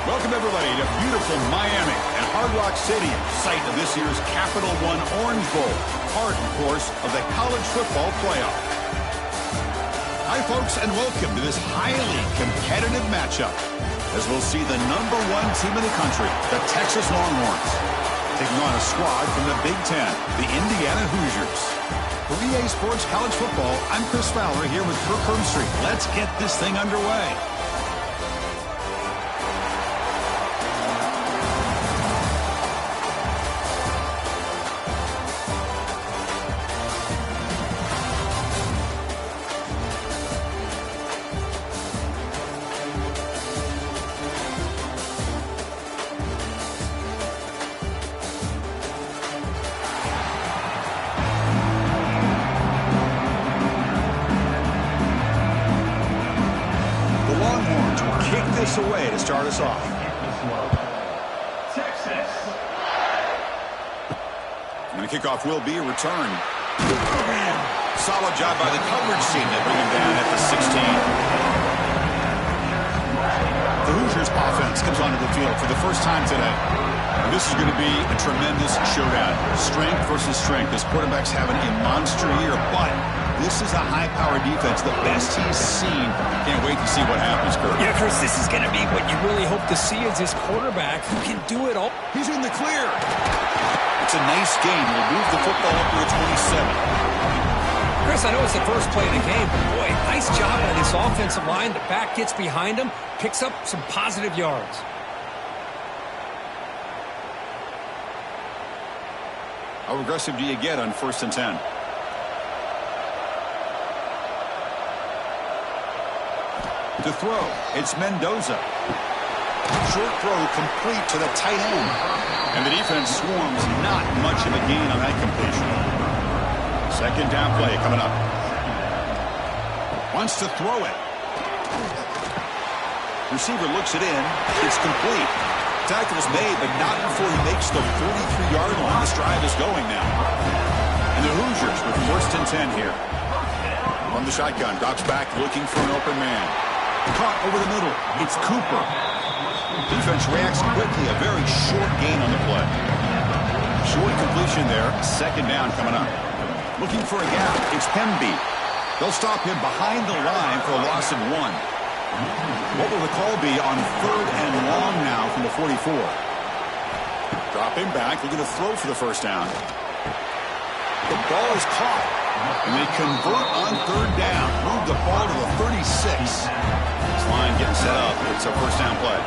Welcome, everybody, to beautiful Miami and Hard Rock Stadium, site of this year's Capital One Orange Bowl, part, of course, of the college football playoff. Hi, folks, and welcome to this highly competitive matchup, as we'll see the #1 team in the country, the Texas Longhorns, taking on a squad from the Big Ten, the Indiana Hoosiers. For EA Sports College Football, I'm Chris Fowler here with Kirk Herbstreit. Let's get this thing underway. Away to start us off. Texas. And the kickoff will be a return. Solid job by the coverage team. They bring him down at the 16. The Hoosiers offense comes onto the field for the first time today. And this is going to be a tremendous showdown. Strength versus strength. This quarterback's having a monster year, but this is a high-powered defense, the best he's seen. Can't wait to see what happens, Kurt. Yeah, Chris, this is going to be what you really hope to see is this quarterback who can do it all. He's in the clear. It's a nice game. He'll move the football up to the 27. Chris, I know it's the first play of the game, but boy, nice job by this offensive line. The back gets behind him, picks up some positive yards. How aggressive do you get on 1st and 10? To throw, it's Mendoza. Short throw complete to the tight end. And the defense swarms, not much of a gain on that completion. 2nd down play coming up. Wants to throw it. Receiver looks it in. It's complete. Tackle's made, but not before he makes the 43-yard line. This drive is going now. And the Hoosiers with 1st and 10 here. From the shotgun, drops back looking for an open man. Caught over the middle. It's Cooper. Defense reacts quickly. A very short gain on the play. Short completion there. 2nd down coming up. Looking for a gap. It's Pemby. They'll stop him behind the line for a loss of 1. What will the call be on 3rd and long now from the 44? Dropping back. Looking to throw for the 1st down. The ball is caught. And they convert on 3rd down. Move the ball to the 36. This line getting set up. It's a 1st down play.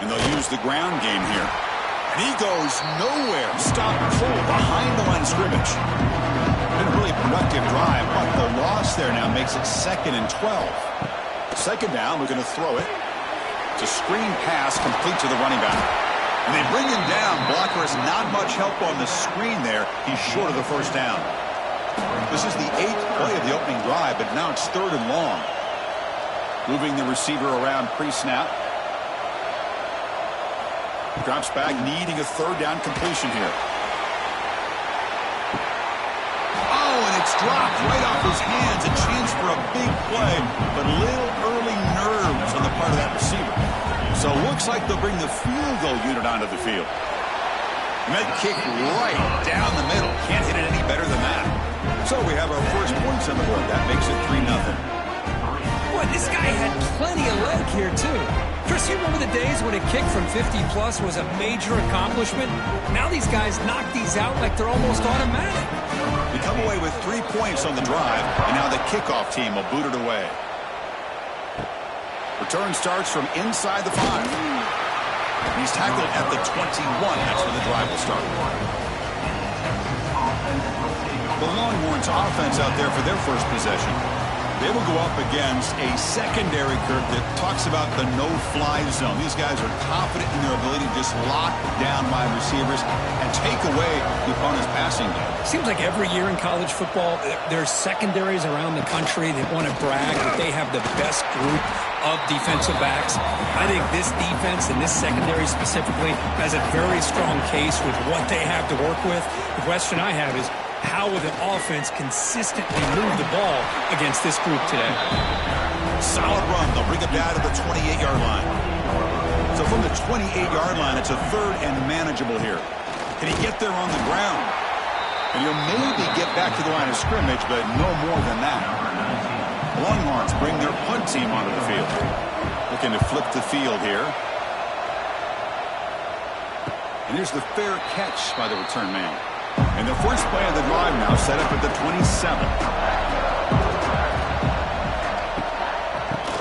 And they'll use the ground game here. And he goes nowhere. Stopped full behind the line of scrimmage. Been a really productive drive, but the loss there now makes it 2nd and 12. 2nd down, we're going to throw it. It's a screen pass complete to the running back. And they bring him down. Blocker has not much help on the screen there. He's short of the 1st down. This is the 8th play of the opening drive, but now it's 3rd and long. Moving the receiver around pre-snap. Drops back, needing a 3rd down completion here. Oh, and it's dropped right off his hands. A chance for a big play, but little early nerves on the part of that receiver. So it looks like they'll bring the field goal unit onto the field. And that kick right down the middle. Can't hit it any better than that. So we have our first points on the board. That makes it 3-0. Boy, this guy had plenty of leg here, too. Chris, you remember the days when a kick from 50-plus was a major accomplishment? Now these guys knock these out like they're almost automatic. We come away with 3 points on the drive, and now the kickoff team will boot it away. Return starts from inside the 5. He's tackled at the 21. That's where the drive will start. The Longhorns offense out there for their first possession. They will go up against a secondary, Kirk, that talks about the no-fly zone. These guys are confident in their ability to just lock down wide receivers and take away the opponent's passing game. Seems like every year in college football, there's secondaries around the country that want to brag that they have the best group of defensive backs. I think this defense and this secondary specifically has a very strong case with what they have to work with. The question I have is, how will the offense consistently move the ball against this group today? Solid run. They'll bring it down to the 28-yard line. So from the 28-yard line, it's a third and manageable here. Can he get there on the ground? And he'll maybe get back to the line of scrimmage, but no more than that. Longhorns bring their punt team onto the field. Looking to flip the field here. And here's the fair catch by the return man. And the first play of the drive now set up at the 27.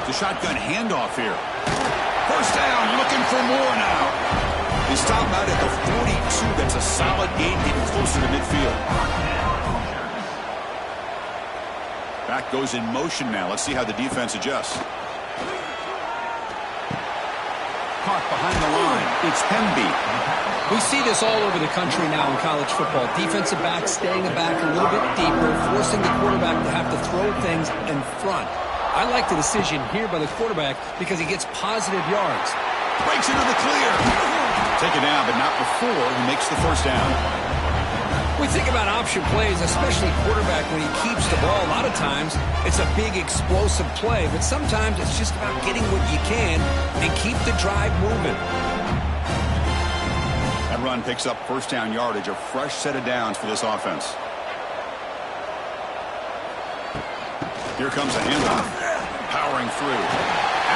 The shotgun handoff here. First down, looking for more now. They stop out at the 42. That's a solid gain, getting closer to midfield. Back goes in motion now. Let's see how the defense adjusts. Caught behind the line. It's Hemby. We see this all over the country now in college football. Defensive backs staying back a little bit deeper, forcing the quarterback to have to throw things in front. I like the decision here by the quarterback because he gets positive yards. Breaks into the clear. Taken down, but not before he makes the first down. We think about option plays, especially quarterback when he keeps the ball. A lot of times, it's a big explosive play, but sometimes it's just about getting what you can and keep the drive moving. That run picks up first down yardage, a fresh set of downs for this offense. Here comes a handoff. Powering through.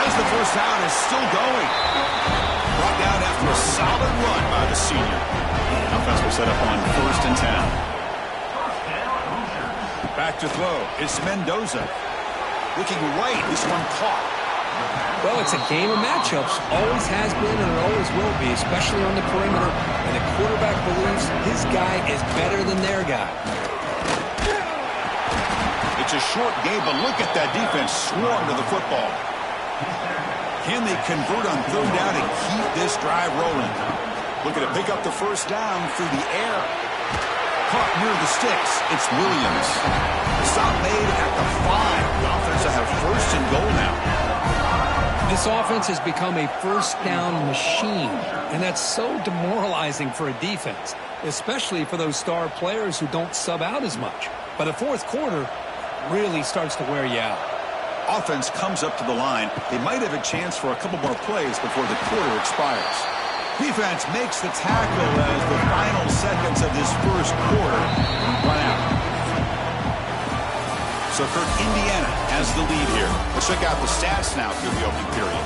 As the first down is still going. Brought down after a solid run by the senior. Offense will set up on 1st and 10. Back to throw. It's Mendoza. Looking right. This one caught. Well, it's a game of matchups. Always has been and it always will be, especially on the perimeter. And the quarterback believes his guy is better than their guy. It's a short game, but look at that defense swarm to the football. Can they convert on third down and keep this drive rolling? Looking to pick up the first down through the air. Caught near the sticks. It's Williams. Stop made at the 5. The offense will have first and goal now. This offense has become a first down machine, and that's so demoralizing for a defense, especially for those star players who don't sub out as much. By the fourth quarter, really starts to wear you out. Offense comes up to the line. They might have a chance for a couple more plays before the quarter expires. Defense makes the tackle as the final seconds of this first quarter run out. So for Indiana has the lead here. Let's check out the stats now through the opening period.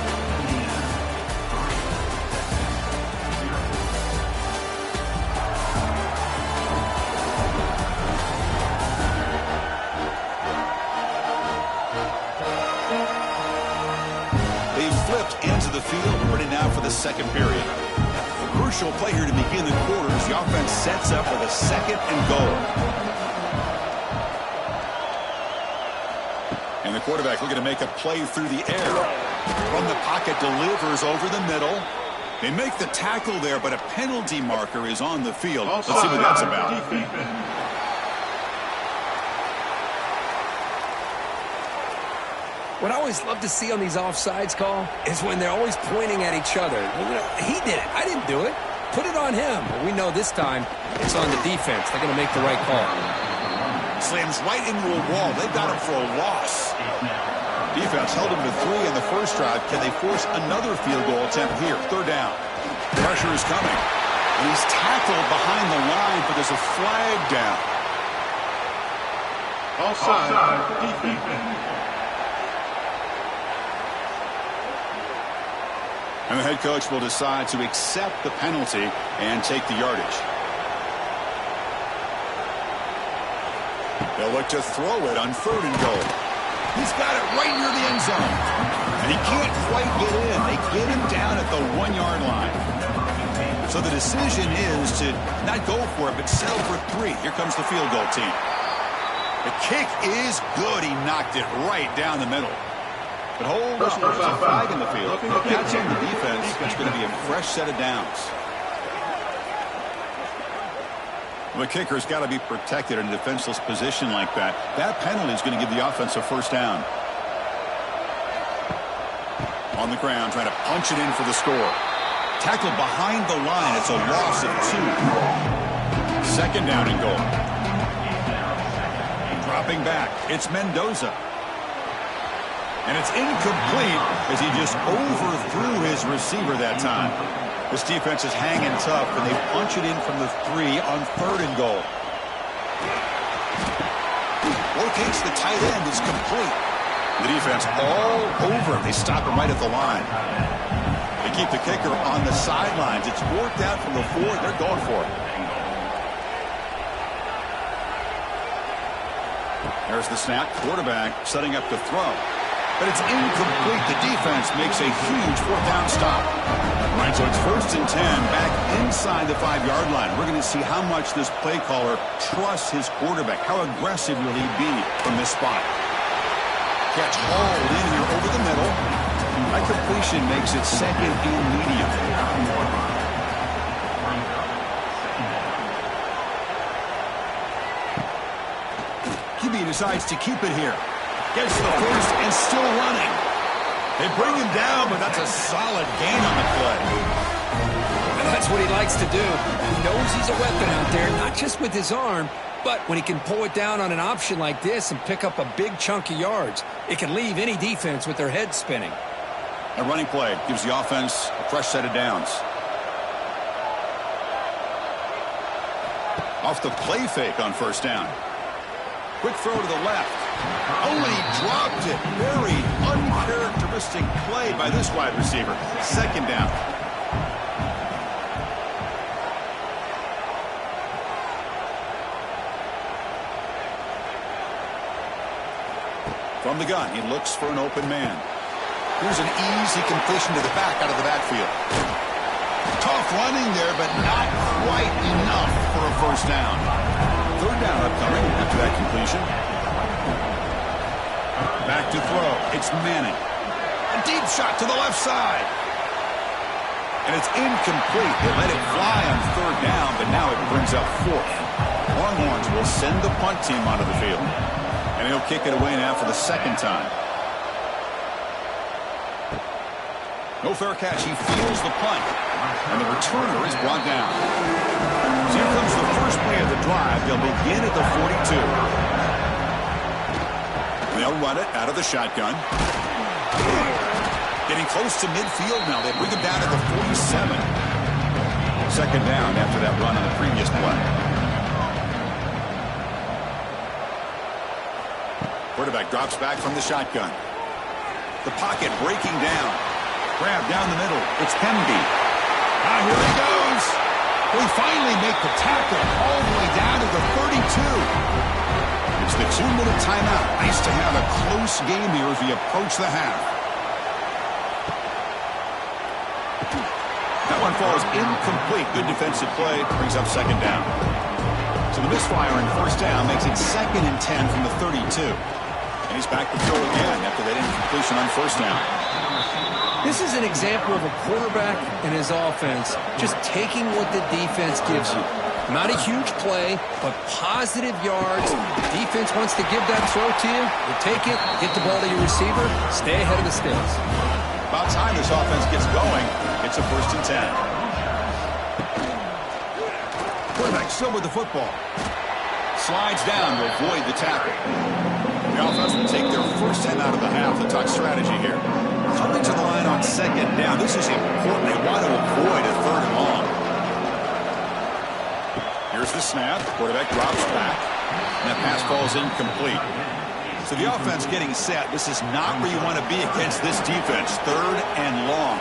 Into the field, ready now for the second period. A crucial play here to begin the quarter as the offense sets up with a second and goal. And the quarterback looking to make a play through the air. From the pocket, delivers over the middle. They make the tackle there, but a penalty marker is on the field. Let's see what that's about. What I always love to see on these offsides call is when they're always pointing at each other. He did it. I didn't do it. Put it on him. But we know this time it's on the defense. They're going to make the right call. Slams right into a wall. They got him for a loss. Defense held him to 3 in the first drive. Can they force another field goal attempt here? Third down. Pressure is coming. And he's tackled behind the line, but there's a flag down. Offside. Defense. And the head coach will decide to accept the penalty and take the yardage. They'll look to throw it on 3rd and goal. He's got it right near the end zone. And he can't quite get in. They get him down at the 1-yard line. So the decision is to not go for it, but settle for 3. Here comes the field goal team. The kick is good. He knocked it right down the middle. But hold up, there's a flag in the field. That's on the defense. It's going to be a fresh set of downs. The kicker's got to be protected in a defenseless position like that. That penalty is going to give the offense a first down. On the ground, trying to punch it in for the score. Tackled behind the line. It's a loss of 2. Second down and goal. Dropping back, it's Mendoza. And it's incomplete as he just overthrew his receiver that time. This defense is hanging tough, and they punch it in from the 3 on 3rd and goal. Locates the tight end. It's complete. The defense all over him. They stop him right at the line. They keep the kicker on the sidelines. It's worked out from the 4. They're going for it. There's the snap. Quarterback setting up to throw. But it's incomplete. The defense makes a huge 4th down stop. Right, so it's 1st and 10 back inside the 5-yard line. We're going to see how much this play caller trusts his quarterback. How aggressive will he be from this spot? Catch hauled in here over the middle. High completion makes it 2nd and medium. QB decides to keep it here. Gets the first and still running. They bring him down, but that's a solid gain on the play. And that's what he likes to do. He knows he's a weapon out there, not just with his arm, but when he can pull it down on an option like this and pick up a big chunk of yards, it can leave any defense with their head spinning. A running play gives the offense a fresh set of downs. Off the play fake on 1st down. Quick throw to the left. Oh, and he dropped it. Very uncharacteristic play by this wide receiver. 2nd down. From the gun, he looks for an open man. Here's an easy completion to the back out of the backfield. Tough running there, but not quite enough for a 1st down. 3rd down upcoming after that completion. Back to throw. It's Manning. A deep shot to the left side. And it's incomplete. They let it fly on 3rd down, but now it brings up 4th. Longhorns will send the punt team onto the field. And he'll kick it away now for the 2nd time. No fair catch. He feels the punt. And the returner is brought down. So here comes the first play of the drive. They'll begin at the 42. They'll run it out of the shotgun. Getting close to midfield now. They bring him down to the 47. 2nd down after that run on the previous play. Quarterback drops back from the shotgun. The pocket breaking down. Grab down the middle. It's Hemby. Ah, here he goes. We finally make the tackle all the way down to the 32. It's the 2-minute timeout. Nice to have a close game here as we approach the half. That one falls incomplete. Good defensive play. Brings up 2nd down. So the misfire in 1st down makes it 2nd and 10 from the 32. And he's back to throw again after that incompletion on 1st down. This is an example of a quarterback and his offense just taking what the defense gives you. Not a huge play, but positive yards. The defense wants to give that throw to you. You take it, get the ball to your receiver, stay ahead of the sticks. About time this offense gets going. It's a 1st and 10. Quarterback still with the football. Slides down to avoid the tackle. The offense will take their first time out of the half to talk strategy here. Coming to the line on 2nd down. This is important. They want to avoid a 3rd and long. Here's the snap. Quarterback drops back. And that pass falls incomplete. So the offense getting set. This is not where you want to be against this defense. 3rd and long.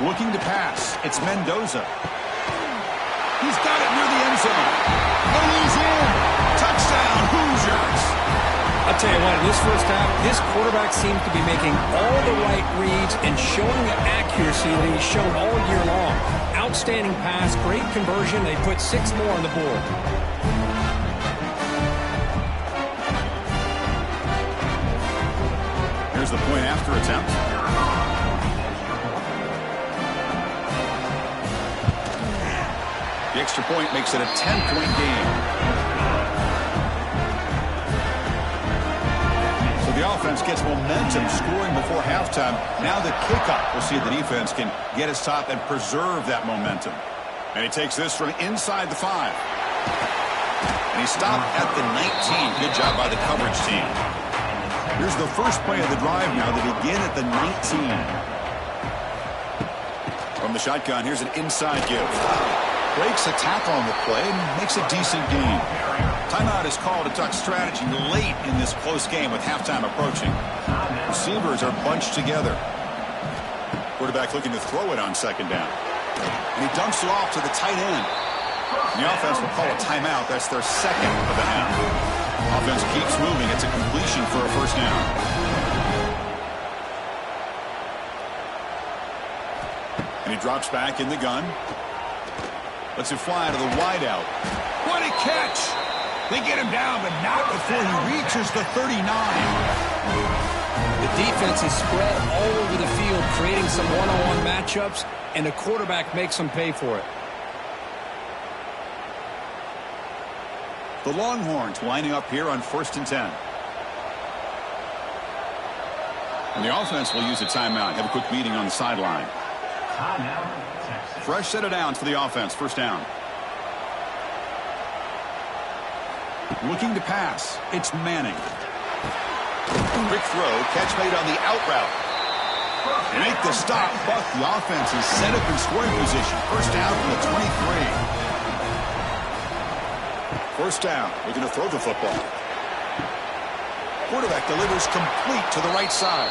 Looking to pass. It's Mendoza. He's got it near the end zone. And he's in. Touchdown, Hoosiers. I'll tell you what, in this first half, this quarterback seems to be making all the right reads and showing the accuracy that he's shown all year long. Outstanding pass, great conversion. They put 6 more on the board. Here's the point after attempt. The extra point makes it a 10-point game. The offense gets momentum scoring before halftime. Now the kickoff. We'll see if the defense can get his top and preserve that momentum. And he takes this from inside the 5. And he He stopped at the 19. Good job by the coverage team. Here's the first play of the drive now. They begin at the 19. From the shotgun, here's an inside give. Breaks a tackle on the play and makes a decent gain. Timeout is called to talk strategy late in this close game with halftime approaching. Receivers are bunched together. Quarterback looking to throw it on second down. And he dumps it off to the tight end. The offense will call a timeout. That's their second of the half. Offense keeps moving. It's a completion for a first down. And he drops back in the gun. Lets it fly to the wideout. What a catch! They get him down, but not before he reaches the 39. The defense is spread all over the field, creating some one-on-one matchups, and the quarterback makes them pay for it. The Longhorns lining up here on 1st and 10. And the offense will use a timeout. Have a quick meeting on the sideline. Fresh set of downs for the offense. First down. Looking to pass. It's Manning. Quick throw. Catch made on the out route. They make the stop, but the offense is set up in scoring position. First down from the 23. First down. Looking to throw the football. Quarterback delivers complete to the right side.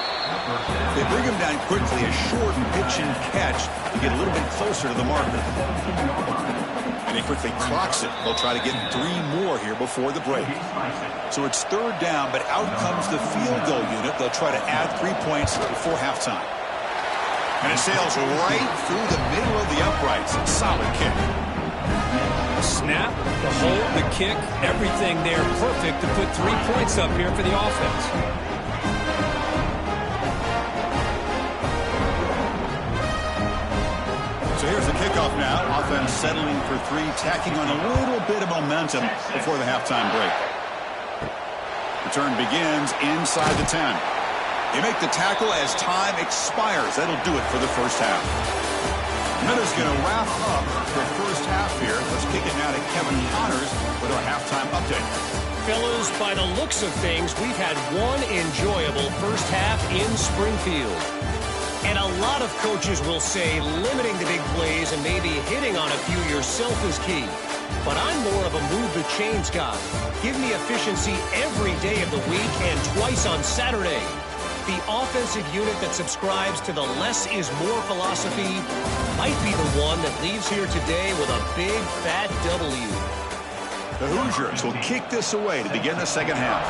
They bring him down quickly. A short pitch and catch to get a little bit closer to the marker. And he quickly clocks it. They'll try to get 3 more here before the break. So it's third down, but out comes the field goal unit. They'll try to add 3 points before halftime. And it sails right through the middle of the uprights. Solid kick. Snap, the hold, the kick, everything there perfect to put 3 points up here for the offense. So here's the kickoff now. Offense settling for 3, tacking on a little bit of momentum before the halftime break. Return begins inside the 10. They make the tackle as time expires. That'll do it for the first half. Miller's going to wrap up the first half here. Let's kick it now to Kevin Connors with our halftime update. Fellas, by the looks of things, we've had one enjoyable first half in Springfield. And a lot of coaches will say limiting the big plays and maybe hitting on a few yourself is key. But I'm more of a move the chains guy. Give me efficiency every day of the week and twice on Saturday. The offensive unit that subscribes to the less is more philosophy might be the one that leaves here today with a big, fat W. The Hoosiers will kick this away to begin the second half.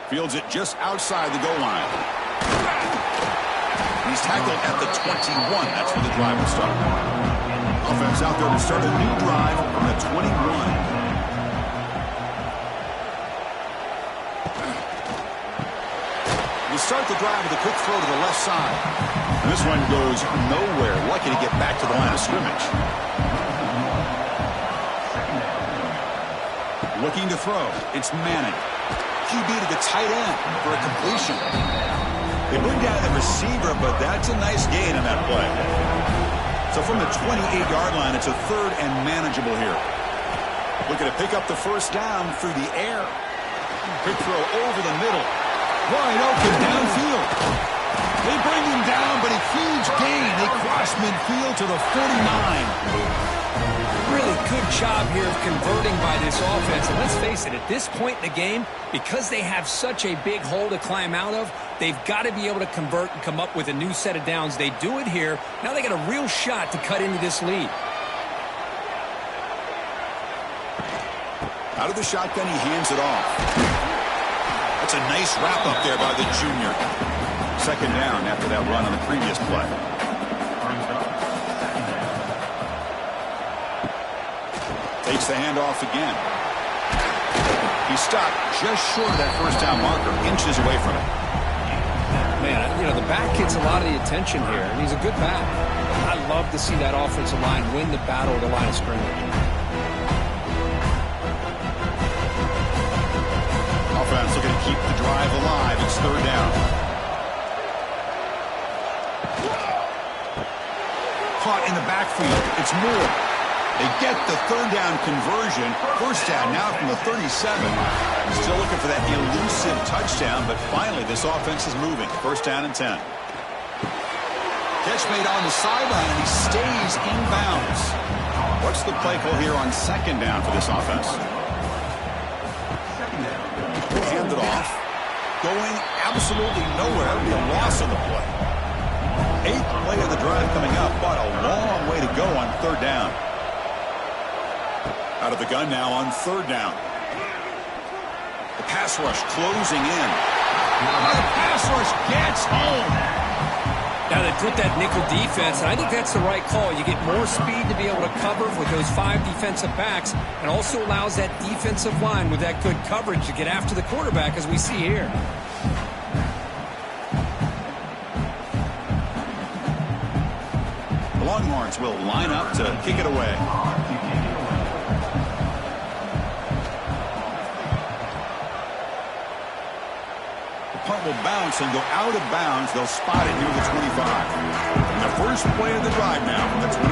Fields it just outside the goal line. He's tackled at the 21. That's where the drive will start. Offense out there to start a new drive from the 21. Start the drive with a quick throw to the left side. And this one goes nowhere. Lucky to get back to the line of scrimmage. Looking to throw. It's Manning. QB to the tight end for a completion. They bring down the receiver, but that's a nice gain on that play. So from the 28-yard line, it's a third and manageable here. Looking to pick up the first down through the air. Quick throw over the middle. Wide open downfield. They bring him down, but a huge gain. They cross midfield to the 49. Really good job here of converting by this offense. And let's face it, at this point in the game, because they have such a big hole to climb out of, they've got to be able to convert and come up with a new set of downs. They do it here. Now they got a real shot to cut into this lead. Out of the shotgun, he hands it off. That's a nice wrap up there by the junior. Second down after that run on the previous play. Takes the handoff again. He stopped just short of that first down marker, inches away from it. Man, you know, the back gets a lot of the attention here, and he's a good back. I love to see that offensive line win the battle at the line of scrimmage. Offense looking to keep the drive alive. It's third down. Caught in the backfield. It's Moore. They get the third down conversion. First down now from the 37. Still looking for that elusive touchdown, but finally this offense is moving. First down and 10. Catch made on the sideline, and he stays in bounds. What's the play call here on second down for this offense? Hand it off. Going absolutely nowhere. It'll be a loss on the play. 8th play of the drive coming up, but a long way to go on third down. Out of the gun now on third down. The pass rush closing in. The pass rush gets home. Now they put that nickel defense, and I think that's the right call. You get more speed to be able to cover with those 5 defensive backs, and also allows that defensive line with that good coverage to get after the quarterback, as we see here. The Longhorns will line up to kick it away. Punt will bounce and go out of bounds. They'll spot it near the 25. And the first play of the drive now from the 25.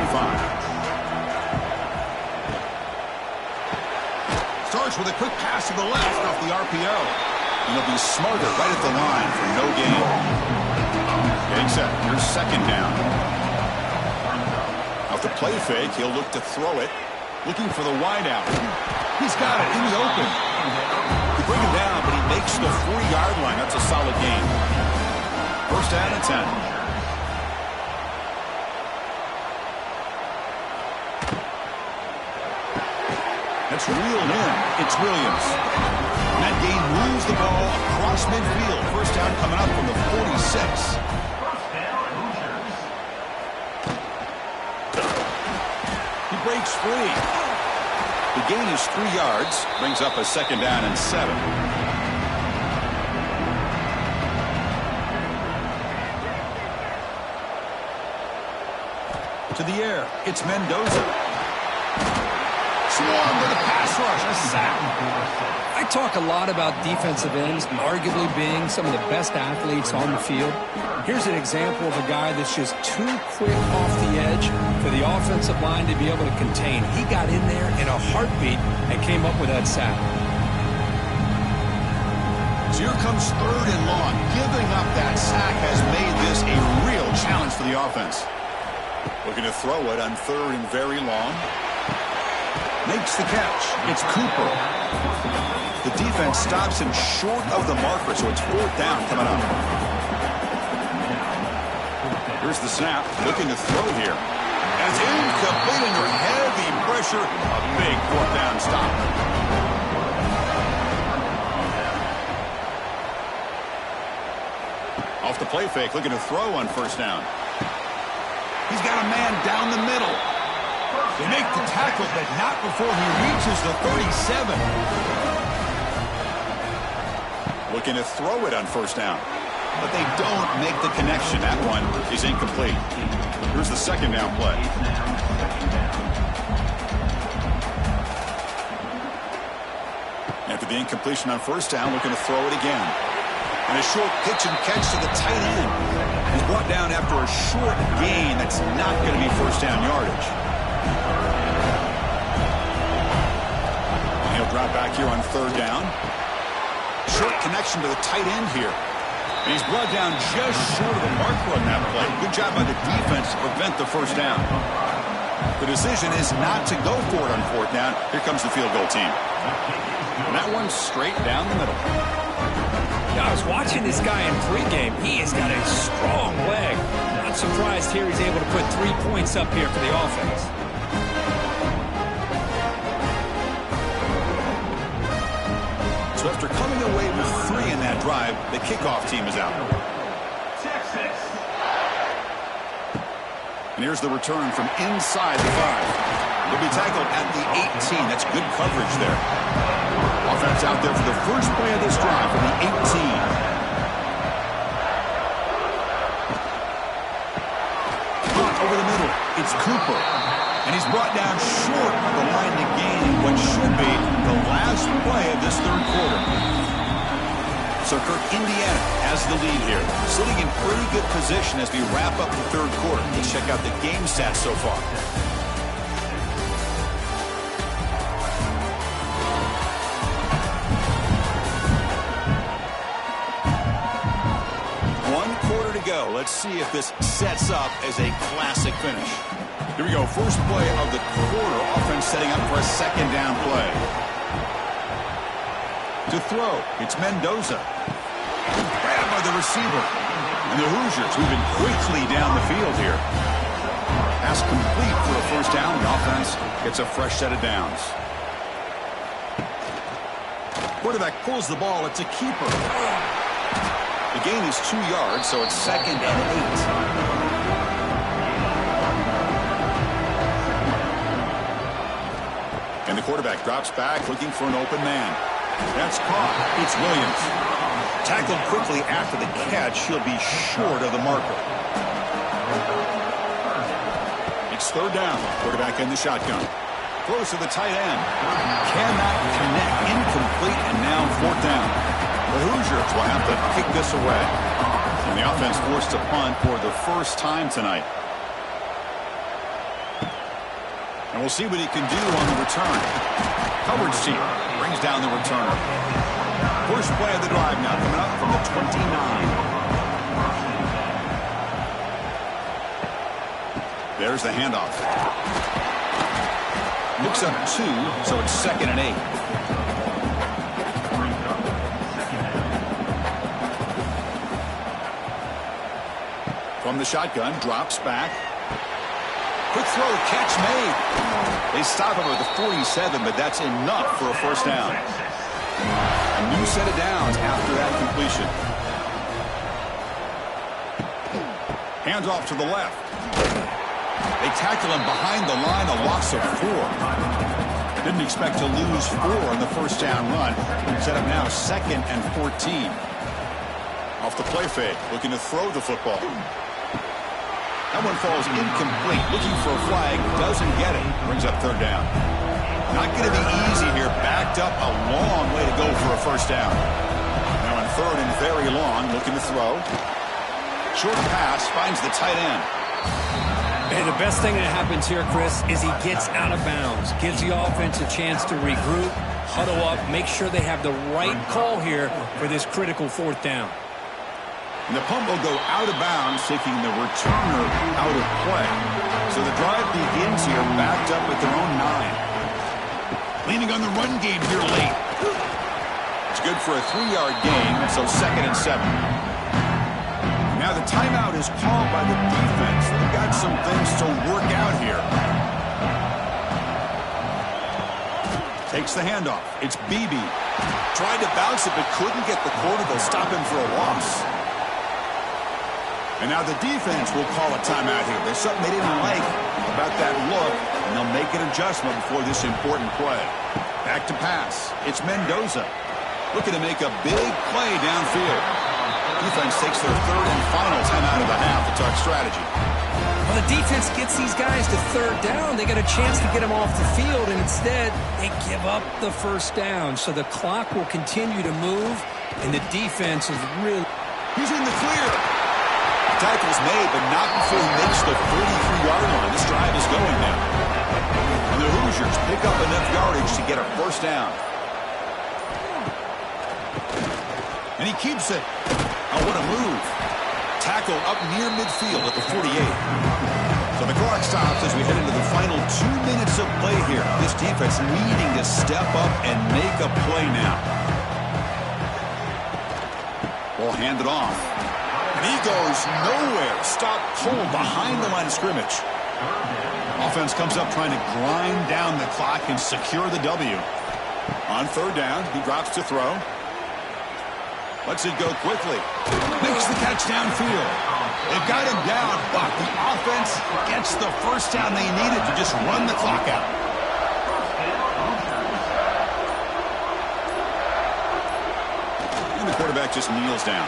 Starts with a quick pass to the left off the RPO. And he'll be smarter right at the line for no gain. Getting set. Here's second down. Off the play fake, he'll look to throw it. Looking for the wide out. He's got it in the open. Bring him down, but he makes the 40-yard line. That's a solid gain. First down and 10. That's reeled in. It's Williams. And that gain moves the ball across midfield. First down coming up from the 46. He breaks free. The gain is 3 yards, brings up a second down and 7. To the air, it's Mendoza. Swarmed with a pass rush, a sack. I talk a lot about defensive ends arguably being some of the best athletes on the field. Here's an example of a guy that's just too quick off the edge for the offensive line to be able to contain. He got in there in a heartbeat and came up with that sack. So here comes third and long. Giving up that sack has made this a real challenge for the offense. Looking to throw it on third and very long. Makes the catch. It's Cooper. The defense stops him short of the marker, so it's fourth down coming up. Here's the snap. Looking to throw here. And it's incomplete under heavy pressure. A big fourth down stop. Off the play fake. Looking to throw on first down. He's got a man down the middle. They make the tackle, but not before he reaches the 37. Looking to throw it on first down. But they don't make the connection. That one is incomplete. Here's the second down play. After the incompletion on first down, looking to throw it again. And a short pitch and catch to the tight end. He's brought down after a short gain. That's not going to be first down yardage. And he'll drop back here on third down. Short connection to the tight end here. And he's brought down just short of the marker on that play. Good job by the defense to prevent the first down. The decision is not to go for it on fourth down. Here comes the field goal team. And that one's straight down the middle. Now, I was watching this guy in pregame. He has got a strong leg. Not surprised here he's able to put 3 points up here for the offense. So after coming away with 3 in that drive, the kickoff team is out. And here's the return from inside the 5. He'll be tackled at the 18. That's good coverage there. Offense out there for the first play of this drive from the 18. Over the middle, it's Cooper. And he's brought down short of the line to gain what should be the last play of this third quarter. So Kirk, Indiana has the lead here, sitting in pretty good position as we wrap up the third quarter. Let's check out the game stats so far. go. Let's see if this sets up as a classic finish. Here we go. First play of the quarter. Offense setting up for a second down play. To throw, it's Mendoza. Grabbed by the receiver. And the Hoosiers moving quickly down the field here. Pass complete for a first down. The offense gets a fresh set of downs. Quarterback pulls the ball. It's a keeper. The gain is 2 yards, so it's 2nd and 8. And the quarterback drops back looking for an open man. That's caught. It's Williams. Tackled quickly after the catch. He'll be short of the marker. It's 3rd down. Quarterback in the shotgun. Close to the tight end. Cannot connect. Incomplete, and now 4th down. The Hoosiers will have to kick this away. And the offense forced to punt for the first time tonight. And we'll see what he can do on the return. Coverage team brings down the returner. First play of the drive now coming up from the 29. There's the handoff. Looks up 2, so it's 2nd and 8. From the shotgun, drops back. Quick throw, catch made. They stop him at the 47, but that's enough for a first down. A new set of downs after that completion. Hands off to the left. They tackle him behind the line, a loss of 4. Didn't expect to lose 4 on the first down run. Set up now 2nd and 14. Off the play fake, looking to throw the football. That one falls incomplete. Looking for a flag, doesn't get it. Brings up 3rd down. Not going to be easy here. Backed up a long way to go for a first down. Now on 3rd and very long, looking to throw. Short pass, finds the tight end. Hey, the best thing that happens here, Chris, is he gets out of bounds. Gives the offense a chance to regroup, huddle up, make sure they have the right call here for this critical 4th down. And the punt will go out of bounds, taking the returner out of play. So the drive begins here, backed up at their own 9. Leaning on the run game here late. It's good for a 3-yard gain, so 2nd and 7. Now the timeout is called by the defense. They've got some things to work out here. Takes the handoff. It's Beebe. Tried to bounce it, but couldn't get the corner. They'll stop him for a loss. And now the defense will call a timeout here. There's something they didn't like about that look, and they'll make an adjustment before this important play. Back to pass. It's Mendoza. Looking to make a big play downfield. Defense takes their 3rd and final timeout of the half to talk strategy. Well, the defense gets these guys to 3rd down. They got a chance to get them off the field, and instead they give up the first down. So the clock will continue to move, and the defense is really... He's in the clear. Tackle's made, but not before he makes the 43-yard line. This drive is going now. And the Hoosiers pick up enough yardage to get a first down. And he keeps it. Oh, what a move. Tackle up near midfield at the 48. So the clock stops as we head into the final 2 minutes of play here. This defense needing to step up and make a play now. Ball handed off. And he goes nowhere. Stop cold behind the line of scrimmage. Offense comes up trying to grind down the clock and secure the W. On 3rd down, he drops to throw. Lets it go quickly. Makes the catch downfield. They've got him down, but the offense gets the first down they needed to just run the clock out. And the quarterback just kneels down.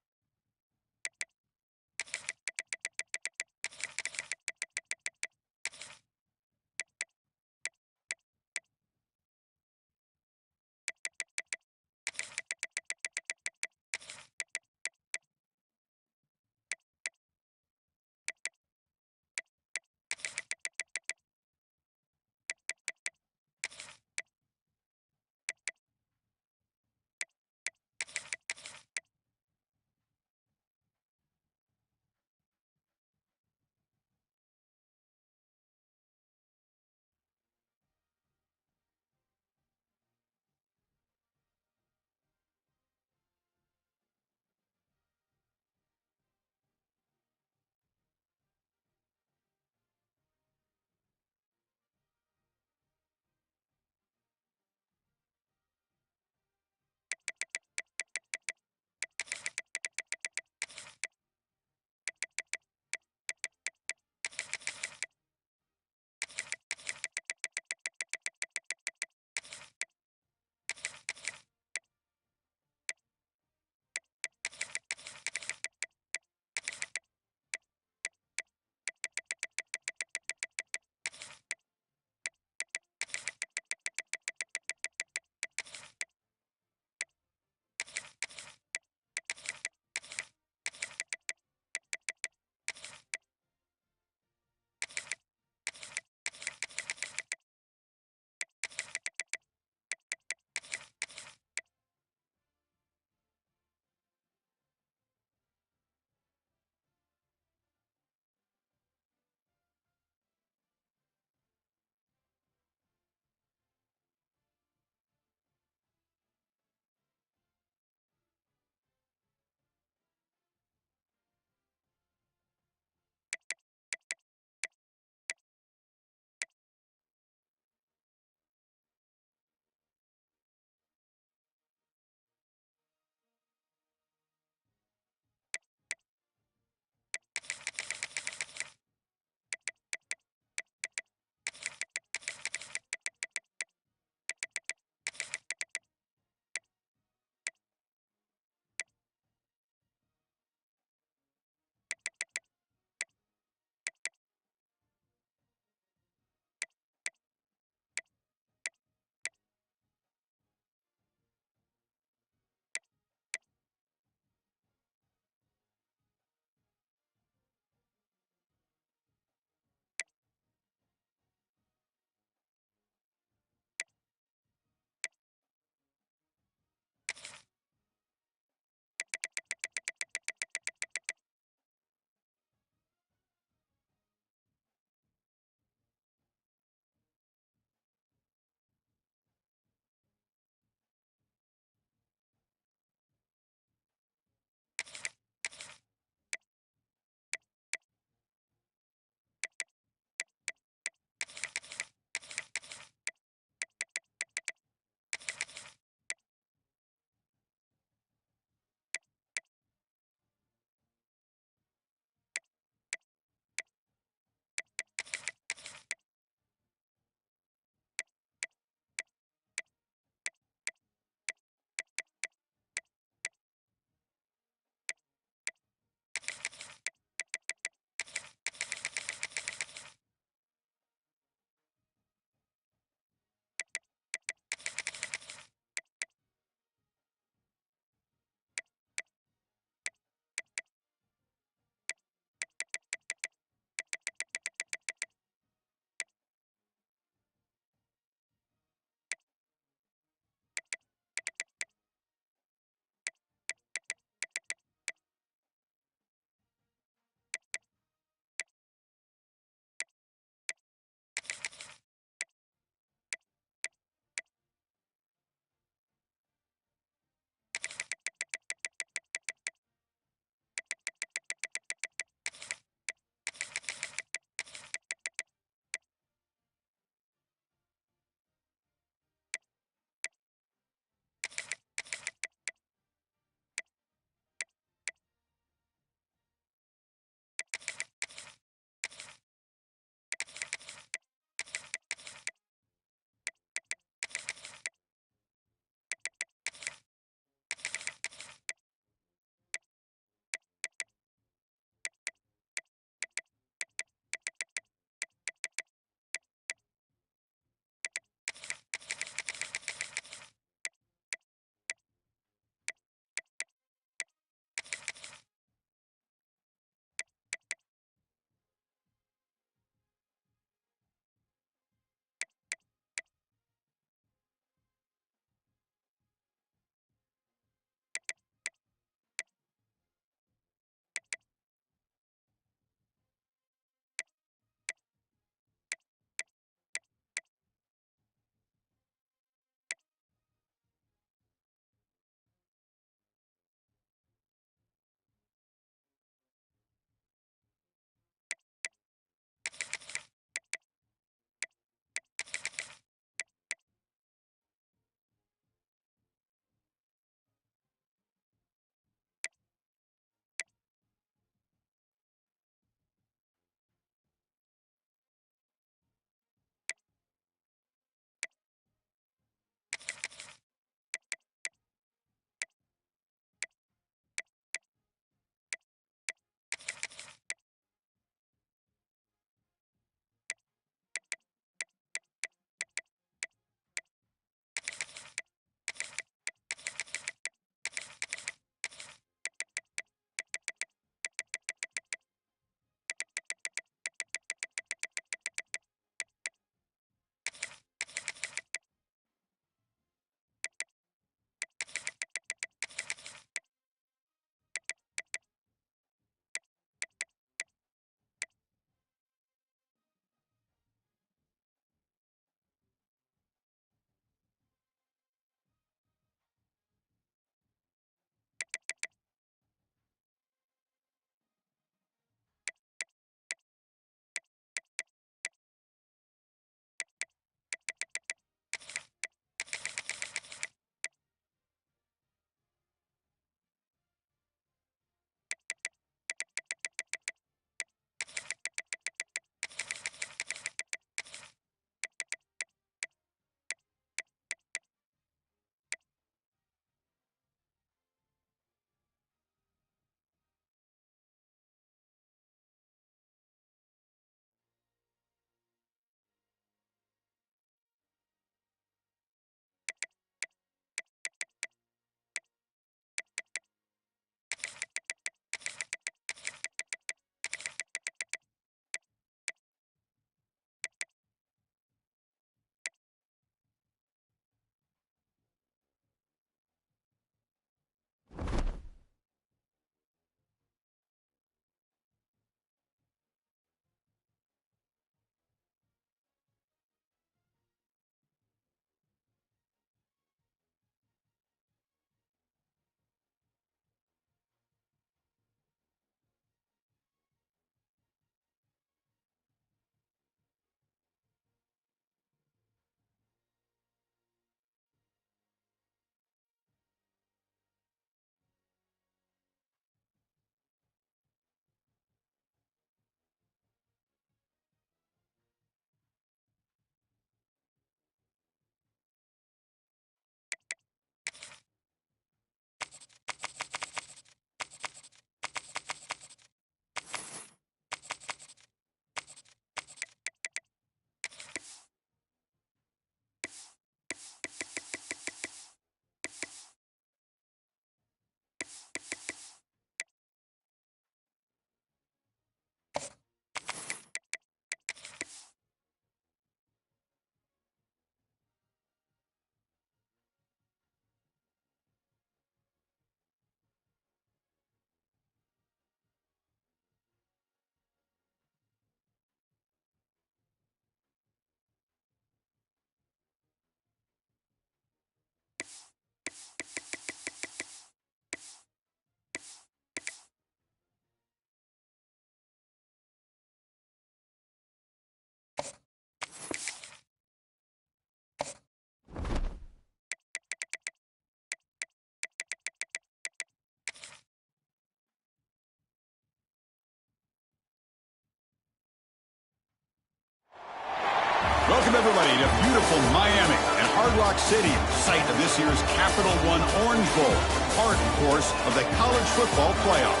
everybody to beautiful Miami and Hard Rock Stadium, site of this year's Capital One Orange Bowl, part, of course, of the college football playoff.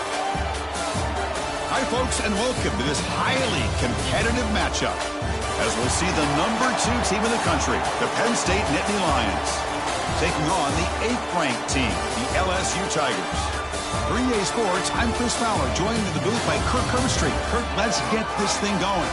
Hi, folks, and welcome to this highly competitive matchup, as we'll see the #2 team in the country, the Penn State Nittany Lions, taking on the 8th-ranked team, the LSU Tigers. For EA Sports, I'm Chris Fowler, joined in the booth by Kirk Herbstreit. Kirk, let's get this thing going.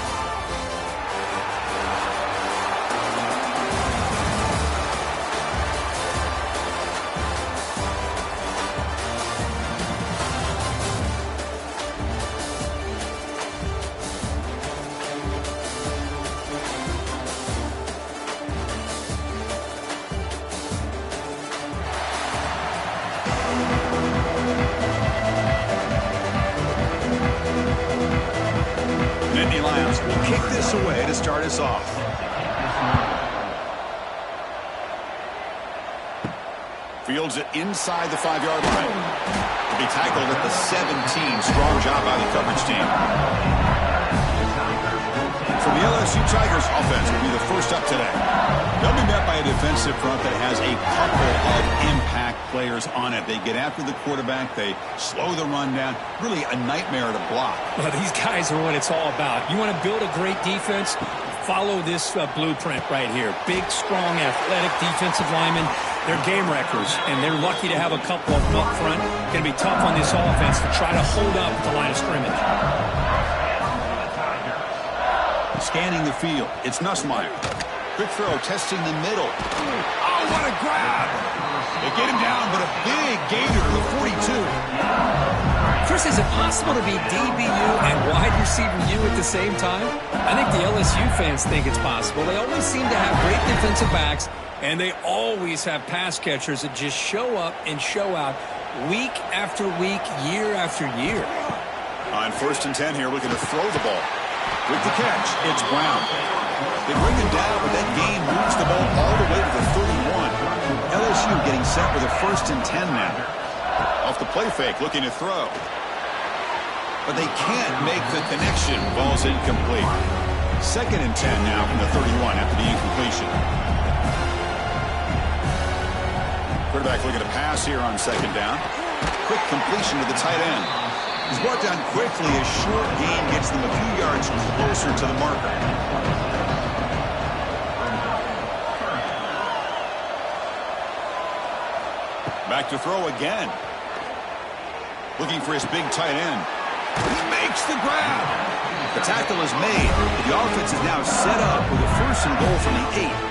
Away to start us off. Fields it inside the 5-yard line. To be tackled at the 17. Strong job by the coverage team. So the LSU Tigers offense will be the first up today. They'll be met by a defensive front that has a couple of impact players on it. They get after the quarterback. They slow the run down. Really a nightmare to block. Well, these guys are what it's all about. You want to build a great defense? Follow this blueprint right here. Big, strong, athletic defensive linemen. They're game wreckers, and they're lucky to have a couple of them up front. Going to be tough on this offense to try to hold up at the line of scrimmage. Scanning the field, it's Nussmeier. Quick throw, testing the middle. Oh, what a grab! They get him down, but a big gainer to the 42. Chris, is it possible to be DBU and wide receiver U at the same time? I think the LSU fans think it's possible. They always seem to have great defensive backs, and they always have pass catchers that just show up and show out week after week, year after year. On 1st and 10 here, looking to throw the ball. With the catch, it's Brown. They bring him down, but that gain moves the ball all the way to the 31. LSU getting set with a 1st and 10 now. Off the play fake, looking to throw. But they can't make the connection. Ball's incomplete. 2nd and 10 now from the 31 after the incompletion. Quarterback looking to pass here on 2nd down. Quick completion to the tight end. He's brought down quickly as short gain gets them a few yards closer to the marker. Back to throw again. Looking for his big tight end. He makes the grab. The tackle is made. The offense is now set up with a 1st and goal from the 8.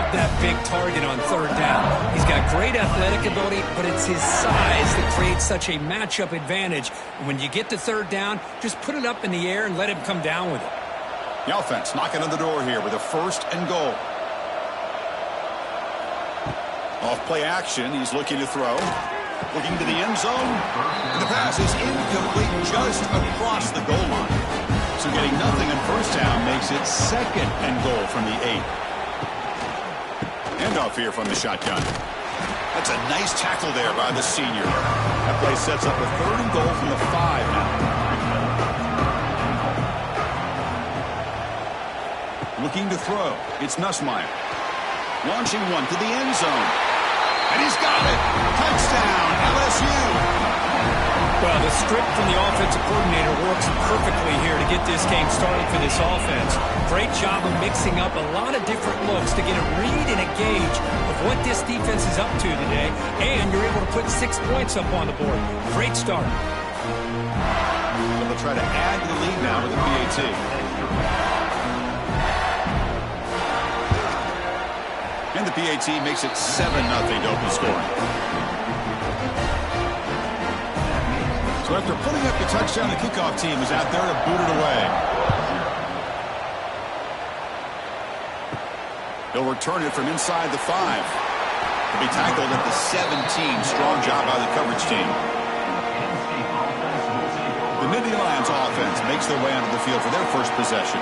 That big target on 3rd down. He's got great athletic ability, but it's his size that creates such a matchup advantage. And when you get to 3rd down, just put it up in the air and let him come down with it. The offense knocking on the door here with a 1st and goal. Off play action, he's looking to throw. Looking to the end zone. And the pass is incomplete just across the goal line. So getting nothing on 1st down makes it 2nd and goal from the 8. Handoff here from the shotgun. That's a nice tackle there by the senior. That play sets up a 3rd and goal from the 5 now. Looking to throw. It's Nussmeier. Launching one to the end zone. And he's got it. Touchdown, LSU. Well, the script from the offensive coordinator works perfectly here to get this game started for this offense. Great job of mixing up a lot of different looks to get a read and a gauge of what this defense is up to today, and you're able to put 6 points up on the board. Great start. They'll try to add to the lead now with the PAT. And the PAT makes it 7-0 to open scoring. So after putting up the touchdown, the kickoff team is out there to boot it away. They'll return it from inside the 5. To be tackled at the 17. Strong job by the coverage team. The Nittany Lions offense makes their way onto the field for their first possession.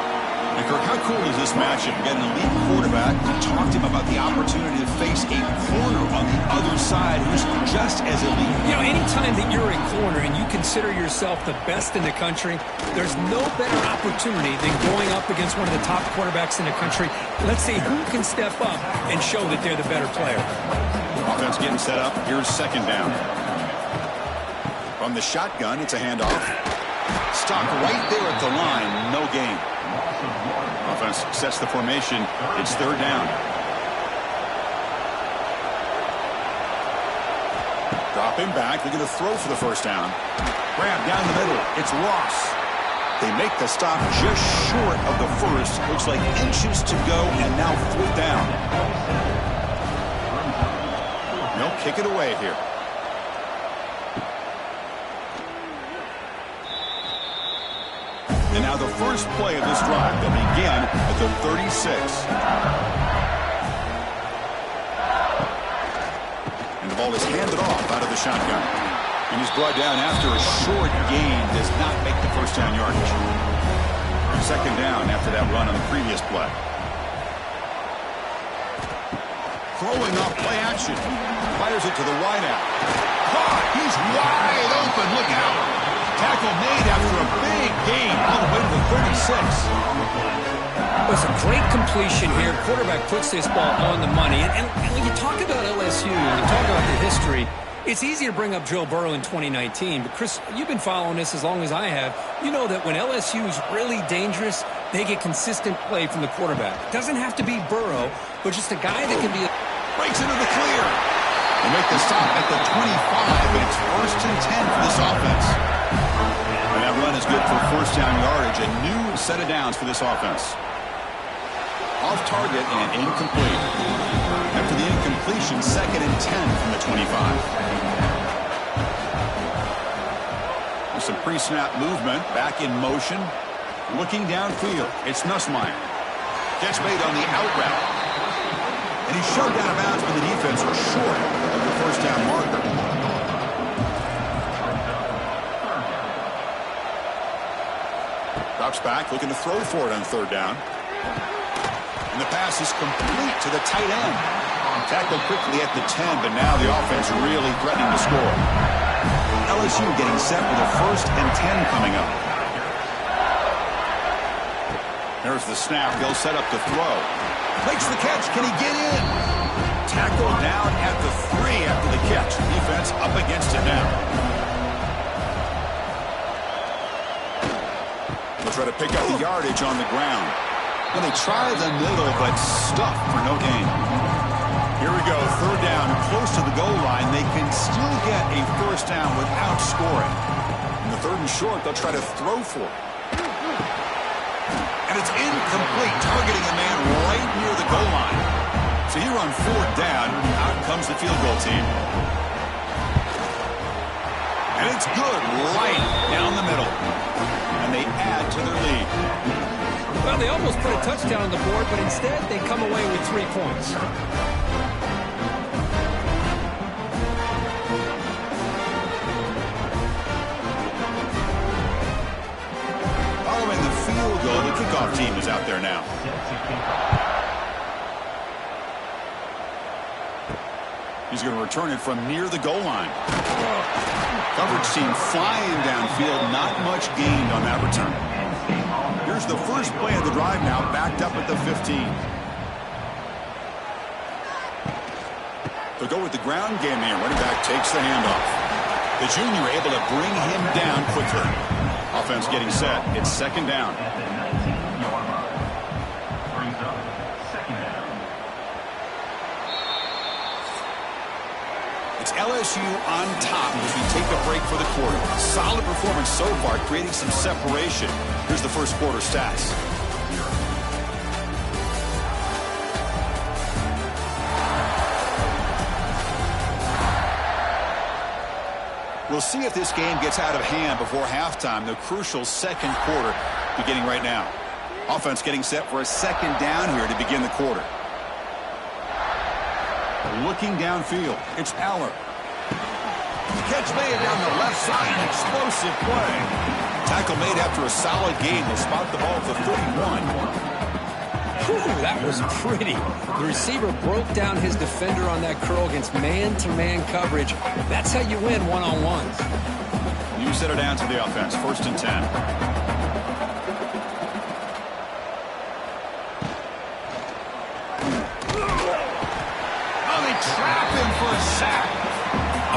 And Kirk, how cool is this matchup? Getting an elite quarterback. We talked to him about the opportunity to face a corner on the other side who's just as elite. You know, anytime that you're a corner and you consider yourself the best in the country, there's no better opportunity than going up against one of the top quarterbacks in the country. Let's see who can step up and show that they're the better player. Offense getting set up. Here's second down. From the shotgun, it's a handoff. Stopped right there at the line. No gain. Offense sets the formation. It's third down. Dropping back. They're going to throw for the first down. Grab down the middle. It's Ross. They make the stop just short of the first. Looks like inches to go, and now fourth down. They'll kick it away here. And now the first play of this drive. They'll begin at the 36. And the ball is handed off out of the shotgun. And he's brought down after a short gain. Does not make the first down yardage. Second down after that run on the previous play. Throwing off play action. Fires it to the wideout. Caught. He's wide open. Look out. Tackle made after a big gain all the way to the 36. It was a great completion here. Quarterback puts this ball on the money. And when you talk about LSU, you talk about the history, it's easy to bring up Joe Burrow in 2019. But, Chris, you've been following this as long as I have. You know that when LSU is really dangerous, they get consistent play from the quarterback. It doesn't have to be Burrow, but just a guy that can be... Breaks into the clear. They make the stop at the 25, and it's first and 10 for this offense. And that run is good for first down yardage. A new set of downs for this offense. Off target and incomplete. After the incompletion, second and 10 from the 25. With some pre-snap movement, back in motion. Looking downfield, it's Nussmeier. Catch made on the out route. And he's shoved out of bounds, but the defense was short of the first down marker. Drops back, looking to throw for it on third down. And the pass is complete to the tight end. Tackled quickly at the 10, but now the offense really threatening to score. LSU getting set with a first and 10 coming up. There's the snap. They'll set up to throw. Makes the catch. Can he get in? Tackled down at the 3 after the catch. Defense up against it now. They'll try to pick up the yardage on the ground. And they try the middle, but stuffed for no gain. Here we go. Third down, close to the goal line. They can still get a first down without scoring. In the third and short, they'll try to throw for it. And it's incomplete, targeting a man right near the goal line. So here on fourth down, out comes the field goal team. And it's good, right down the middle. And they add to their lead. Well, they almost put a touchdown on the board, but instead they come away with 3 points. Following the field goal, the kickoff team is out there now. He's going to return it from near the goal line. Coverage team flying downfield. Not much gained on that return. Here's the first play of the drive now, backed up at the 15. They'll go with the ground game here. Running back takes the handoff. The junior able to bring him down quickly. Offense getting set. It's second down. It's LSU on top as we take a break for the quarter. Solid performance so far, creating some separation. Here's the first quarter stats. We'll see if this game gets out of hand before halftime. The crucial second quarter beginning right now. Offense getting set for a second down here to begin the quarter. Looking downfield, it's Aller. Catch made down the left side, explosive play. Tackle made after a solid gain. They'll spot the ball at the 31. Whew, that was pretty. The receiver broke down his defender on that curl against man-to-man coverage. That's how you win one-on-ones. You set it down to the offense. 1st and 10. Oh, they trap him for a sack.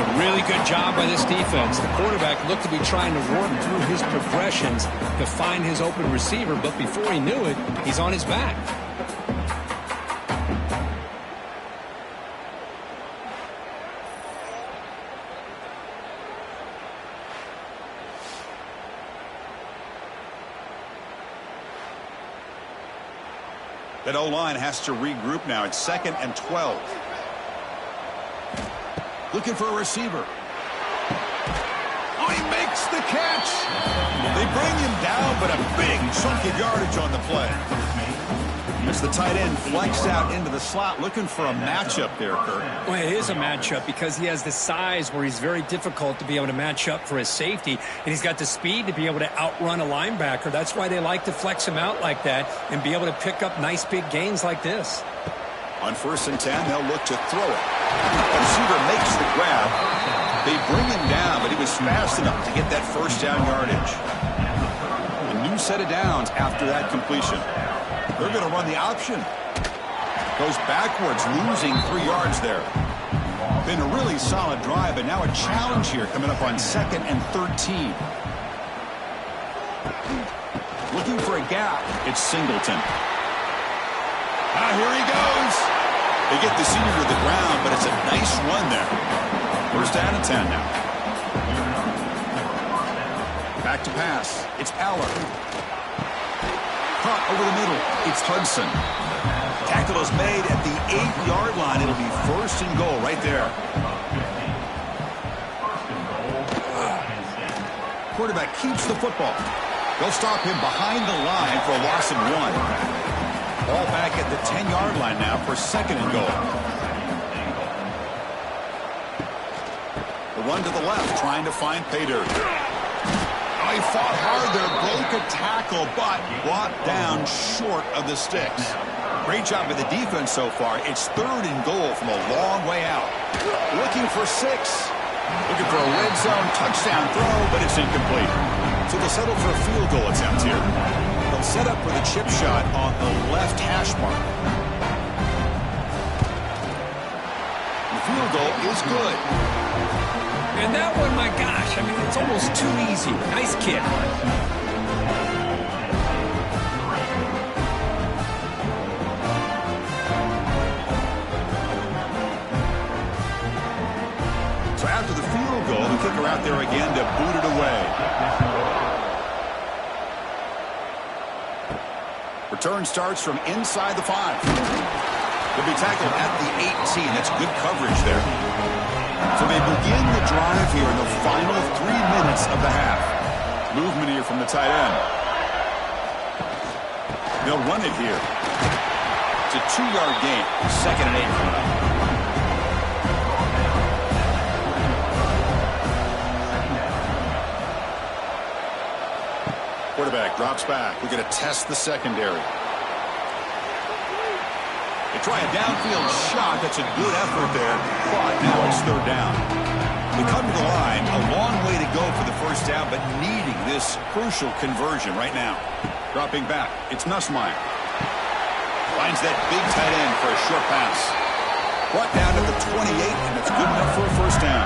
A really good job by this defense. The quarterback looked to be trying to work through his progressions to find his open receiver, but before he knew it, he's on his back. That O-line has to regroup now. It's 2nd and 12. Looking for a receiver. Oh, he makes the catch. They bring him down, but a big chunk of yardage on the play. As the tight end flexed out into the slot, looking for a matchup there, Kirk. Well, it is a matchup because he has the size where he's very difficult to be able to match up for his safety, and he's got the speed to be able to outrun a linebacker. That's why they like to flex him out like that and be able to pick up nice big gains like this. On 1st and 10, they'll look to throw it. The receiver makes the grab. They bring him down, but he was fast enough to get that 1st down yardage. A new set of downs after that completion. They're going to run the option. Goes backwards, losing 3 yards there. Been a really solid drive, but now a challenge here coming up on 2nd and 13. Looking for a gap. It's Singleton. Here he goes. They get the senior to the ground, but it's a nice run there. 1st down and 10 now. Back to pass. It's Aller. Caught over the middle. It's Hudson. Tackle is made at the 8-yard line. It'll be 1st and goal right there. Quarterback keeps the football. They'll stop him behind the line for a loss of 1. Ball back at the 10-yard line now for 2nd and goal. The one to the left trying to find Pater. Oh, he fought hard there, broke a tackle, but brought down short of the sticks. Great job by the defense so far. It's 3rd and goal from a long way out. Looking for 6. Looking for a red zone touchdown throw, but it's incomplete. So they'll settle for a field goal attempt here. They'll set up for the chip shot on the left hash mark. The field goal is good. And that one, my gosh, I mean, it's almost too easy. Nice kick. So after the field goal, the kicker out there again to boot it away. Return starts from inside the 5. They'll be tackled at the 18. That's good coverage there. So they begin the drive here in the final 3 minutes of the half. Movement here from the tight end. They'll run it here. It's a 2-yard gain. 2nd and 8 coming up. Quarterback drops back. We're going to test the secondary. They try a downfield shot. That's a good effort there, but now it's 3rd down. They come to the line. A long way to go for the 1st down, but needing this crucial conversion right now. Dropping back. It's Nussmeier. Finds that big tight end for a short pass. Brought down to the 28, and that's good enough for a 1st down.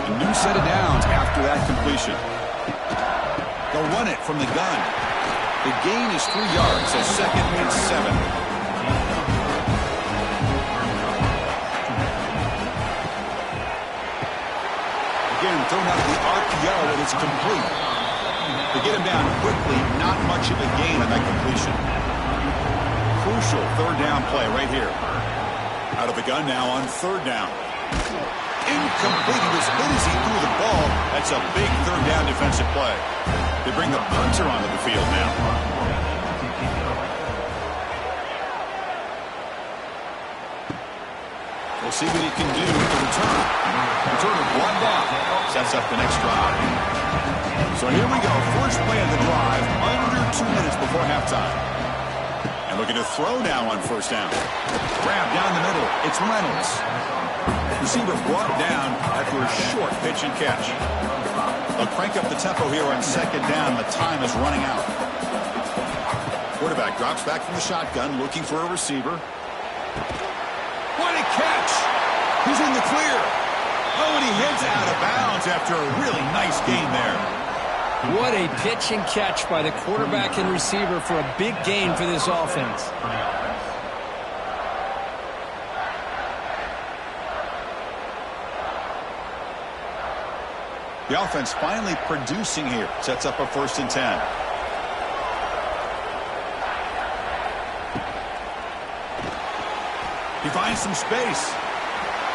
A new set of downs after that completion. They'll run it from the gun. The gain is 3 yards, so 2nd and 7. Again, thrown out of the RPO, and it's complete. They get him down quickly, not much of a gain on that completion. Crucial 3rd down play right here. Out of the gun now on 3rd down. Incomplete. He was hit as he threw the ball. That's a big 3rd down defensive play. They bring the punter onto the field now. We'll see what he can do with the return. Returner brought down. Sets up the next drive. So here we go. First play of the drive. Under 2 minutes before halftime. And Looking to throw now on first down. Grab down the middle. It's Reynolds. Receiver brought down after a short pitch and catch. They'll crank up the tempo here on second down. The time is running out. Quarterback drops back from the shotgun, looking for a receiver. What a catch! He's in the clear. Oh, and he heads out of bounds after a really nice gain there. What a pitch and catch by the quarterback and receiver for a big gain for this offense. The offense finally producing here. Sets up a 1st and 10. He finds some space.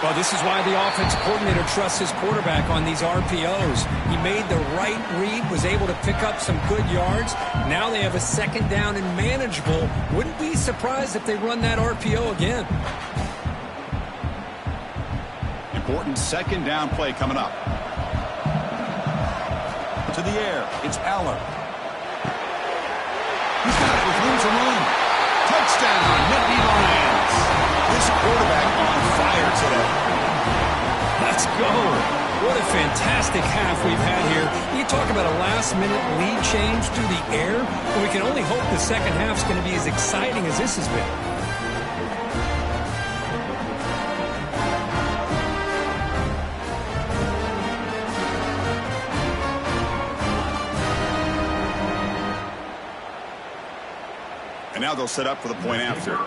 Well, this is why the offense coordinator trusts his quarterback on these RPOs. He made the right read, was able to pick up some good yards. Now they have a 2nd down and manageable. Wouldn't be surprised if they run that RPO again. Important 2nd down play coming up. To the air, it's Aller. He's got it with room to run. Touchdown, Nittany Lions. This quarterback on fire today. Let's go. What a fantastic half we've had here. You talk about a last-minute lead change through the air, and we can only hope the second half's going to be as exciting as this has been. And now they'll set up for the point after.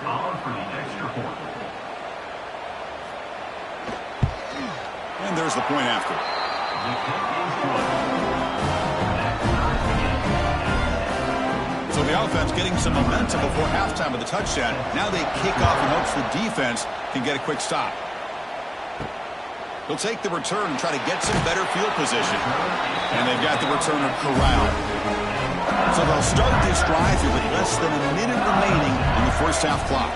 And there's the point after. So the offense getting some momentum before halftime with the touchdown. Now they kick off in hopes the defense can get a quick stop. They'll take the return and try to get some better field position. And they've got the returner corralled. So they'll start this drive here with less than a minute remaining in the first half clock.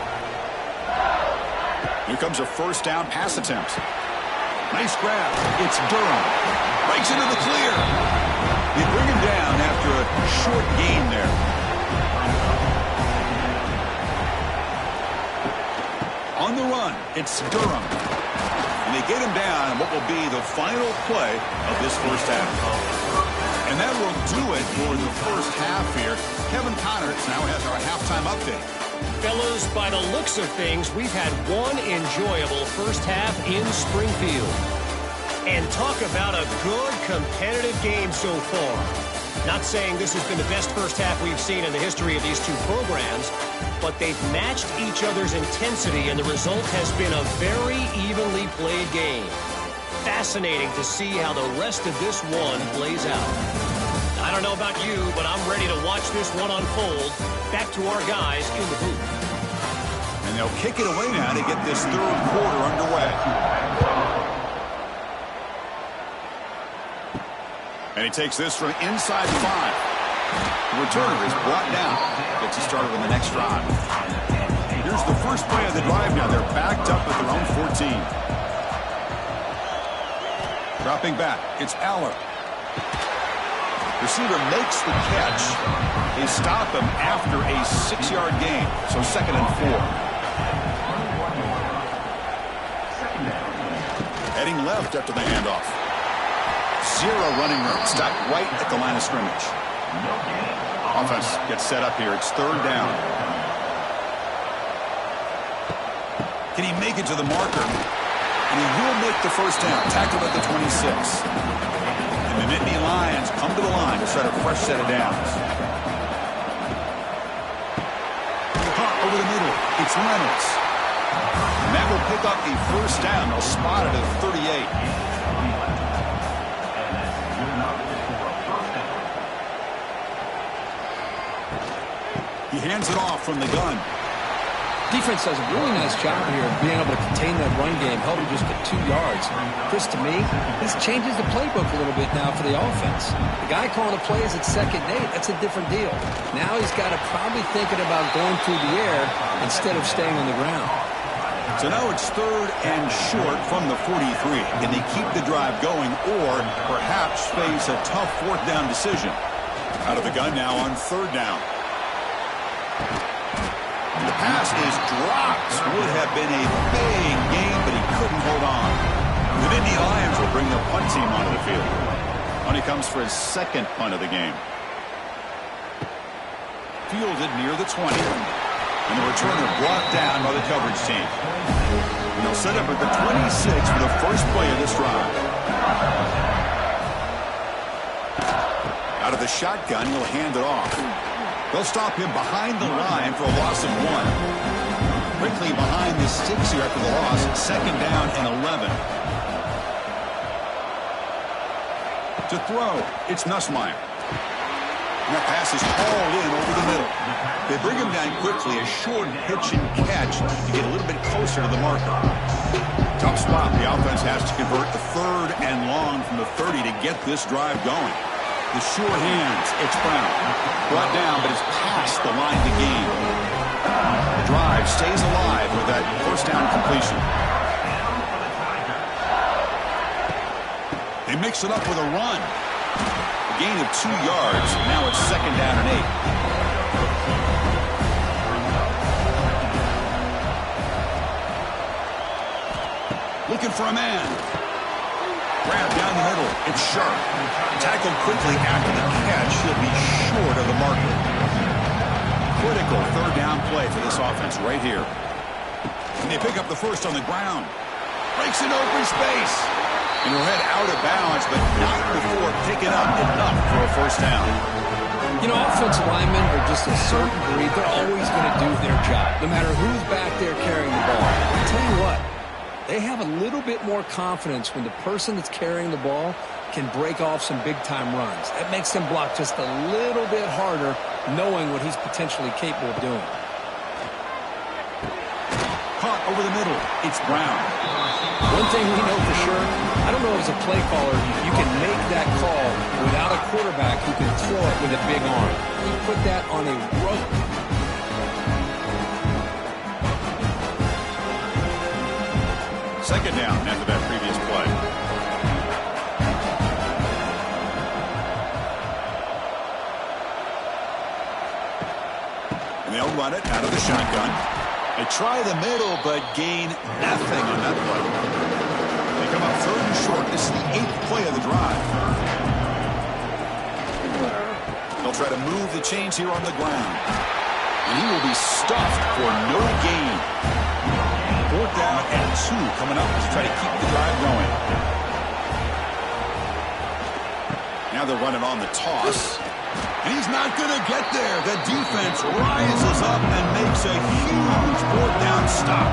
Here comes a 1st down pass attempt. Nice grab. It's Durham. Breaks into the clear. They bring him down after a short gain there. On the run, it's Durham. And they get him down in what will be the final play of this first half. And that will do it for the first half here. Kevin Connors now has our halftime update. Fellas, by the looks of things, we've had one enjoyable first half in Springfield. And talk about a good competitive game so far. Not saying this has been the best first half we've seen in the history of these two programs, but they've matched each other's intensity, and the result has been a very evenly played game. Fascinating to see how the rest of this one plays out. I don't know about you, but I'm ready to watch this one unfold. Back to our guys in the booth. And they'll kick it away now to get this 3rd quarter underway. And he takes this from inside 5. The returner is brought down. Gets you started on the next drive. Here's the first play of the drive now. They're backed up at their own 14. Dropping back, it's Aller. Receiver makes the catch. They stop him after a 6-yard gain, so 2nd and 4. Heading left after the handoff. 0 running room, stopped right at the line of scrimmage. Offense gets set up here. It's 3rd down. Can he make it to the marker? And he will make the first down. Tackled at the 26. And the Nittany Lions come to the line to start a fresh set of downs. Caught over the middle. It's Reynolds. And that will pick up a first down. They'll spot it at 38. He hands it off from the gun. Defense does a really nice job here of being able to contain that run game, helping just get 2 yards. Chris, to me, this changes the playbook a little bit now for the offense. The guy calling the plays at 2nd and 8, that's a different deal. Now he's got to probably thinking about going through the air instead of staying on the ground. So now it's 3rd and short from the 43. Can they keep the drive going or perhaps face a tough 4th down decision? Out of the gun now on 3rd down. The pass is dropped. Would have been a big game, but he couldn't hold on. The Nittany Lions will bring their punt team onto the field. And he comes for his second punt of the game. Fielded near the 20. And the returner brought down by the coverage team. And they'll set up at the 26 for the first play of this drive. Out of the shotgun, he'll hand it off. They'll stop him behind the line for a loss of 1. Quickly behind the sticks here after the loss. Second down and 11. To throw, it's Nussmeier. And that pass is hauled in over the middle. They bring him down quickly, a short pitch and catch to get a little bit closer to the marker. Tough spot. The offense has to convert the third and long from the 30 to get this drive going. The sure hands, it's Brown. Brought down, but it's past the line of the game. The drive stays alive with that first down completion. They mix it up with a run. A gain of 2 yards. Now it's second down and 8. Looking for a man. Grab down the middle. It's Sharp. Tackled quickly after the catch. He'll be short of the marker. Critical third down play for this offense right here. And they pick up the first on the ground. Breaks in open space. And he'll head out of bounds, but not before picking up enough for a first down. You know, offensive linemen are just a certain breed. They're always going to do their job, no matter who's back there carrying the ball. I'll tell you what, they have a little bit more confidence when the person that's carrying the ball can break off some big-time runs. That makes them block just a little bit harder, knowing what he's potentially capable of doing. Caught over the middle. It's Brown. One thing we know for sure, I don't know as a play caller, you can make that call without a quarterback who can throw it with a big arm. He put that on a rope. Second down after that previous play. And they'll run it out of the shotgun. They try the middle, but gain nothing on that play. They come up third and short. This is the 8th play of the drive. They'll try to move the chains here on the ground. And he will be stuffed for no gain. 4th down and 2 coming up to try to keep the drive going. Now they're running on the toss. And he's not going to get there. The defense rises up and makes a huge 4th down stop.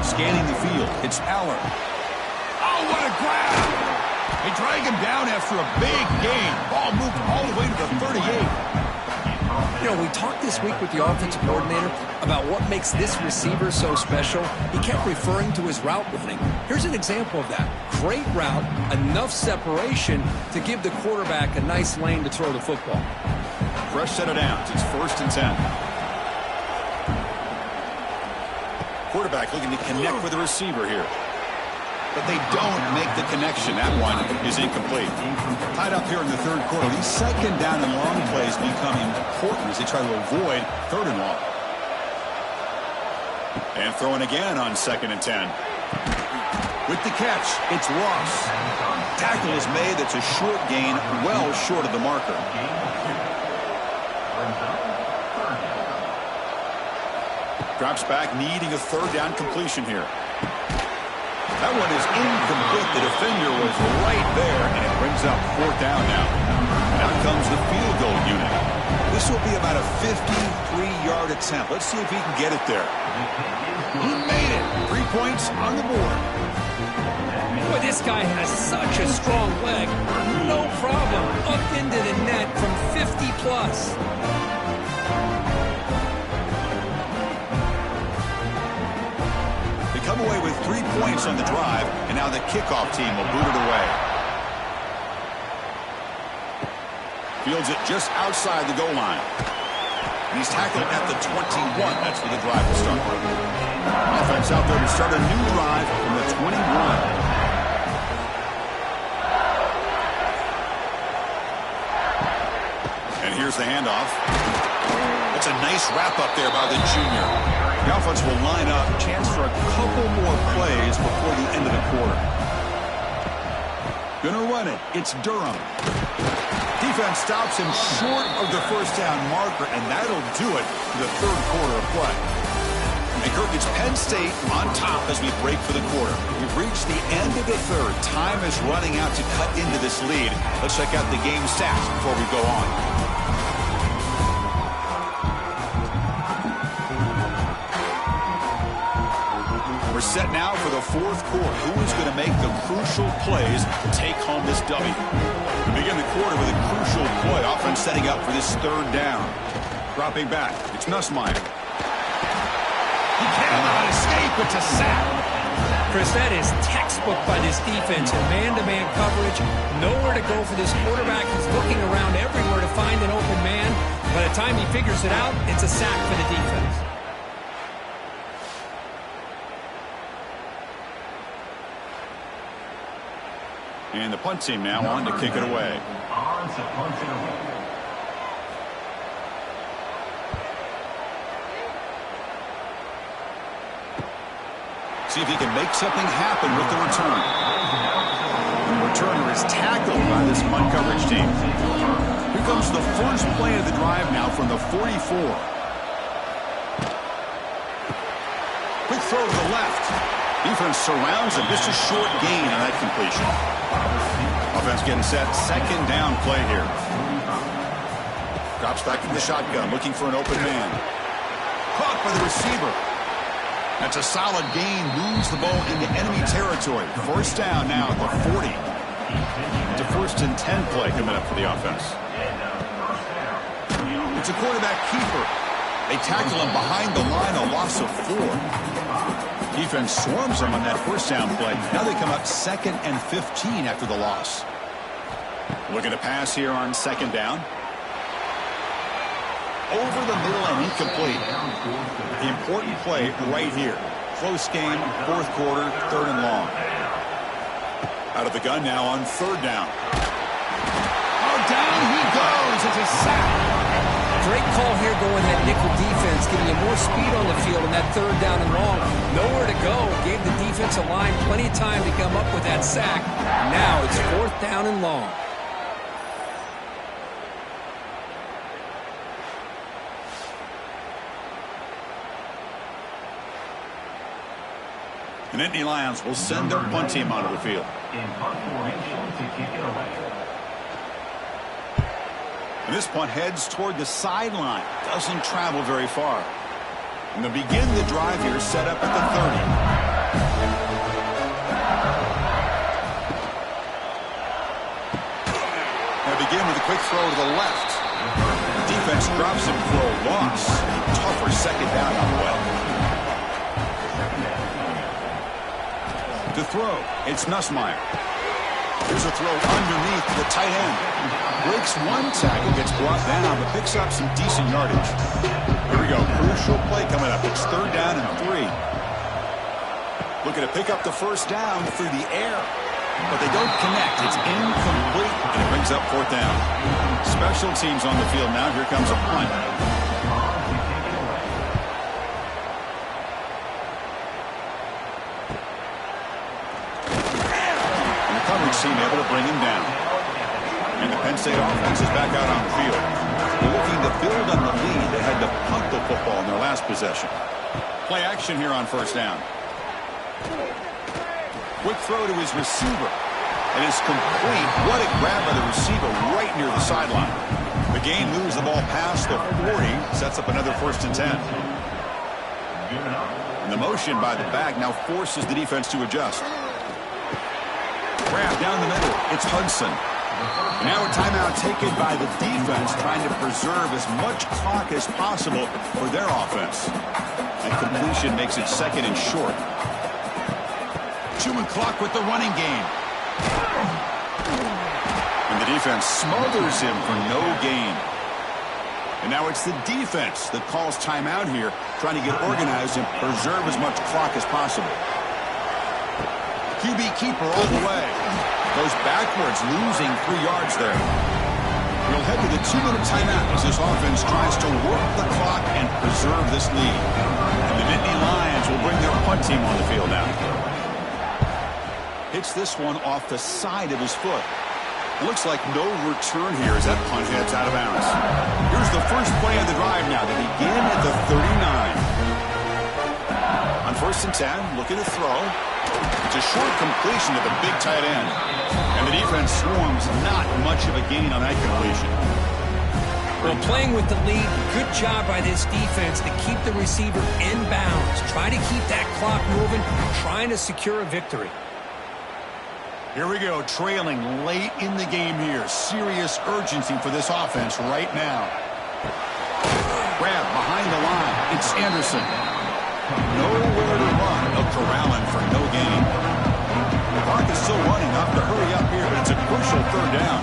Scanning the field, it's Aller. Oh, what a grab! They drag him down after a big gain. Ball moved all the way to the 38. You know, we talked this week with the offensive coordinator about what makes this receiver so special. He kept referring to his route running. Here's an example of that. Great route, enough separation to give the quarterback a nice lane to throw the football. Fresh set of downs. It's 1st and 10. Quarterback looking to connect with the receiver here. But they don't make the connection. That one is incomplete. Tied up here in the 3rd quarter. These second down and long plays become important as they try to avoid 3rd and long. And throwing again on 2nd and 10. With the catch, it's Ross. Tackle is made. That's a short gain, well short of the marker. Drops back, needing a 3rd down completion here. That one is incomplete. The defender was right there, and it brings up 4th down now. Out comes the field goal unit. This will be about a 53-yard attempt. Let's see if he can get it there. He made it. 3 points on the board. Boy, this guy has such a strong leg. No problem. Up into the net from 50-plus. Come away with 3 points on the drive, and now the kickoff team will boot it away. Fields it just outside the goal line. And he's tackled at the 21. That's where the drive will start. Offense out there to start a new drive from the 21. Here's the handoff. That's a nice wrap-up there by the junior. The offense will line up. Chance for a couple more plays before the end of the quarter. Gonna run it. It's Durham. Defense stops him short of the first down marker, and that'll do it for the third quarter of play. And Kirk, it's Penn State on top as we break for the quarter. We've reached the end of the third. Time is running out to cut into this lead. Let's check out the game stats before we go on. We're set now for the fourth quarter. Who is going to make the crucial plays to take home this W? We begin the quarter with a crucial play. Offense setting up for this third down. Dropping back. It's Nussmeier. He cannot escape. It's a sack. Chris, that is textbook by this defense in man-to-man coverage. Nowhere to go for this quarterback. He's looking around everywhere to find an open man. By the time he figures it out, it's a sack for the defense. And the punt team now on to kick it away. See if he can make something happen with the return. The returner is tackled by this punt coverage team. Here comes the first play of the drive now from the 44. Quick throw to the left. Defense surrounds him. Just a short gain on that completion. Offense getting set. Second down play here. Drops back in the shotgun, looking for an open man. Caught by the receiver. That's a solid gain. Moves the ball into enemy territory. First down now at the 40. It's a 1st and 10 play coming up for the offense. It's a quarterback keeper. They tackle him behind the line, a loss of 4. Defense swarms them on that first down play. Now they come up 2nd and 15 after the loss. Looking to pass here on second down. Over the middle and incomplete. The important play right here. Close game, fourth quarter, 3rd and long. Out of the gun now on 3rd down. Oh, down he goes. It's a sack. Great call here going that nickel defense, giving you more speed on the field in that 3rd down and long. Nowhere to go. Gave the defensive line plenty of time to come up with that sack. Now it's 4th down and long. The Nittany Lions will send their punt team onto the field. In punt formation to kick it away. And this punt heads toward the sideline. Doesn't travel very far. And they'll begin the drive here, set up at the 30. They begin with a quick throw to the left. The defense drops him for a loss. Tougher second down on the way. To throw, it's Nussmeier. Here's a throw underneath the tight end. Breaks one tackle, gets brought down, but picks up some decent yardage. Here we go. Crucial play coming up. It's 3rd down and 3. Looking to pick up the first down through the air. But they don't connect. It's incomplete, and it brings up 4th down. Special teams on the field now. Here comes a punt. Team able to bring him down. And the Penn State offense is back out on the field. They're looking to build on the lead. They had to punt the football in their last possession. Play action here on 1st down. Quick throw to his receiver. And it's complete. What a grab by the receiver right near the sideline. The gain moves the ball past the 40. Sets up another 1st and 10. And the motion by the back now forces the defense to adjust. Grab down the middle. It's Hudson. And now a timeout taken by the defense, trying to preserve as much clock as possible for their offense. And completion makes it 2nd and short. Chewing clock with the running game. And the defense smothers him for no gain. And now it's the defense that calls timeout here, trying to get organized and preserve as much clock as possible. QB keeper all the way. Goes backwards, losing 3 yards there. We'll head to the 2-minute timeout as this offense tries to work the clock and preserve this lead. And the Nittany Lions will bring their punt team on the field now. Hits this one off the side of his foot. Looks like no return here as that punt heads out of bounds. Here's the first play of the drive now. They begin at the 39. On 1st and 10, looking to throw. It's a short completion to the big tight end. And the defense swarms, not much of a gain on that completion. Well, playing with the lead, good job by this defense to keep the receiver in bounds. Try to keep that clock moving, trying to secure a victory. Here we go, trailing late in the game here. Serious urgency for this offense right now. Grab behind the line. It's Anderson. Nowhere to run. They'll corral him for no gain. The clock is still running. Have to hurry up here, but it's a crucial 3rd down.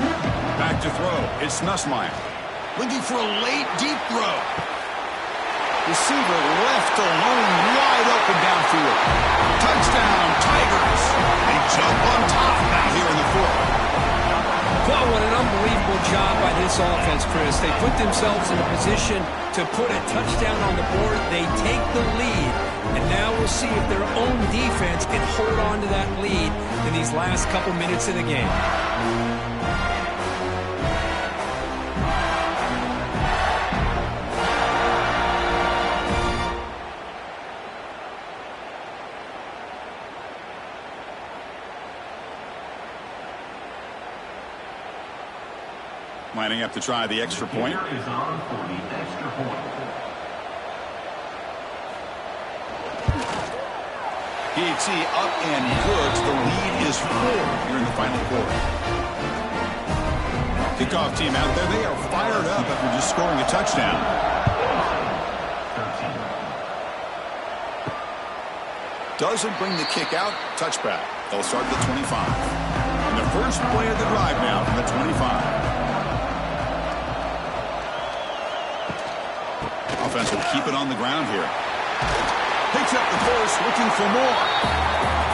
Back to throw. It's Nussmeier. Looking for a late, deep throw. Receiver left alone, wide open downfield. Touchdown, Tigers. They jump on top now here in the 4th. Well, what an unbelievable job by this offense, Chris. They put themselves in a position to put a touchdown on the board. They take the lead, and now we'll see if their own defense can hold on to that lead in these last couple minutes of the game. Lining up to try the extra point. Here is on for the extra point. PAT up and good. The lead is 4 here in the final quarter. Kickoff team out there. They are fired up after just scoring a touchdown. 13. Doesn't bring the kick out. Touchback. They'll start at the 25. And the first play of the drive now from the 25. Offense will keep it on the ground here. Picks up the force, looking for more.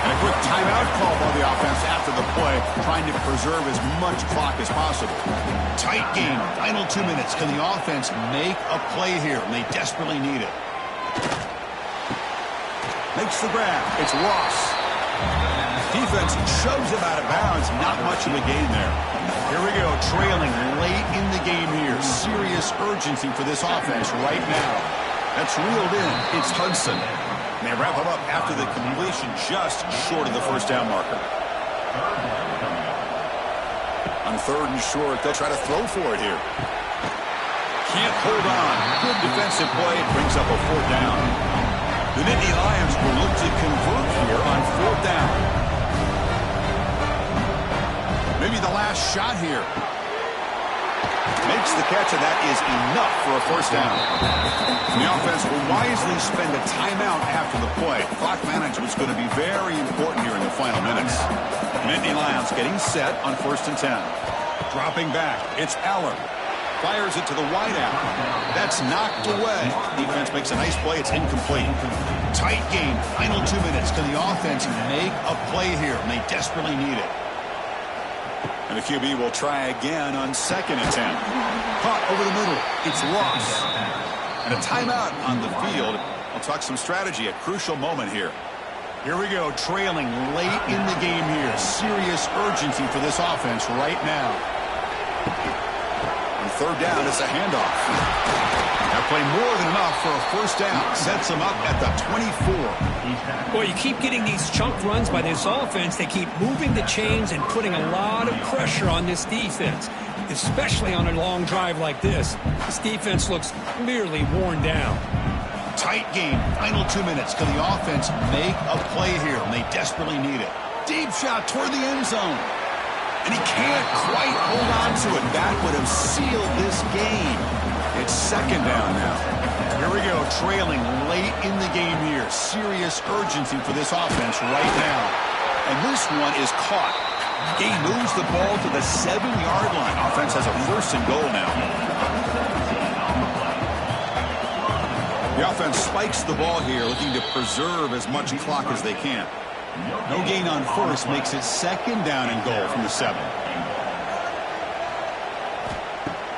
And a quick timeout call by the offense after the play, trying to preserve as much clock as possible. Tight game, final 2 minutes. Can the offense make a play here? And they desperately need it. Makes the grab. It's Ross. Defense shoves him out of bounds. Not much of a gain there. Here we go, trailing late in the game here. Serious urgency for this offense right now. That's reeled in. It's Hudson. And they wrap him up after the completion just short of the 1st down marker. On 3rd and short, they'll try to throw for it here. Can't hold on. Good defensive play. It brings up a 4th down. The Nittany Lions will look to convert here on 4th down. Maybe the last shot here. Makes the catch, and that is enough for a 1st down. And the offense will wisely spend a timeout after the play. Clock management is going to be very important here in the final minutes. The Nittany Lions getting set on 1st and 10. Dropping back, it's Aller. Fires it to the wideout. That's knocked away. Defense makes a nice play. It's incomplete. Tight game, final 2 minutes. Can the offense make a play here? And they desperately need it. And the QB will try again on 2nd and 10. Caught over the middle. It's Ross. And a timeout on the field. We'll talk some strategy. A crucial moment here. Here we go. Trailing late in the game here. Serious urgency for this offense right now. On 3rd down, it's a handoff. That play more than enough for a 1st down. Sets them up at the 24. Boy, you keep getting these chunk runs by this offense. They keep moving the chains and putting a lot of pressure on this defense, especially on a long drive like this. This defense looks clearly worn down. Tight game, final 2 minutes. Can the offense make a play here? And they desperately need it. Deep shot toward the end zone. And he can't quite hold on to it. That would have sealed this game. It's 2nd down now. Here we go, trailing late in the game here. Serious urgency for this offense right now. And this one is caught. He moves the ball to the 7-yard line. Offense has a 1st and goal now. The offense spikes the ball here, looking to preserve as much clock as they can. No gain on 1st makes it 2nd down and goal from the 7.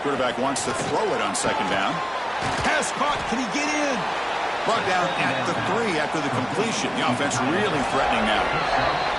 Quarterback wants to throw it on second down. Pass caught. Can he get in? Brought down at the 3 after the completion. The offense really threatening now.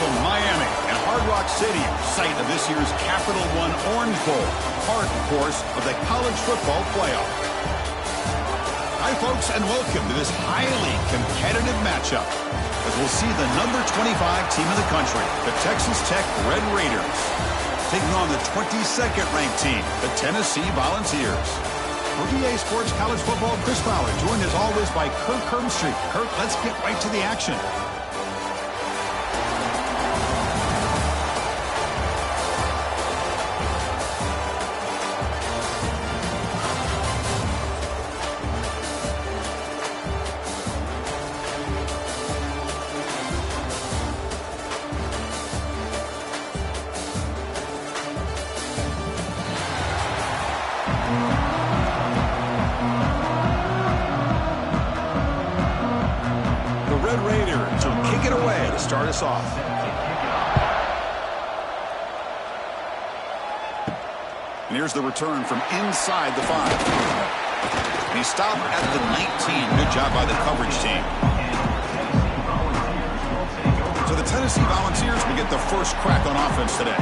from Miami and Hard Rock Stadium, site of this year's Capital One Orange Bowl, part, of course, of the college football playoff. Hi, folks, and welcome to this highly competitive matchup as we'll see the number 25 team in the country, the Texas Tech Red Raiders, taking on the 22nd ranked team, the Tennessee Volunteers. For BA Sports College Football, Chris Fowler, joined as always by Kirk Herbstreit. Kirk, let's get right to the action. Raiders will kick it away to start us off. And here's the return from inside the 5. And he stopped at the 19. Good job by the coverage team. So the Tennessee Volunteers will get the first crack on offense today.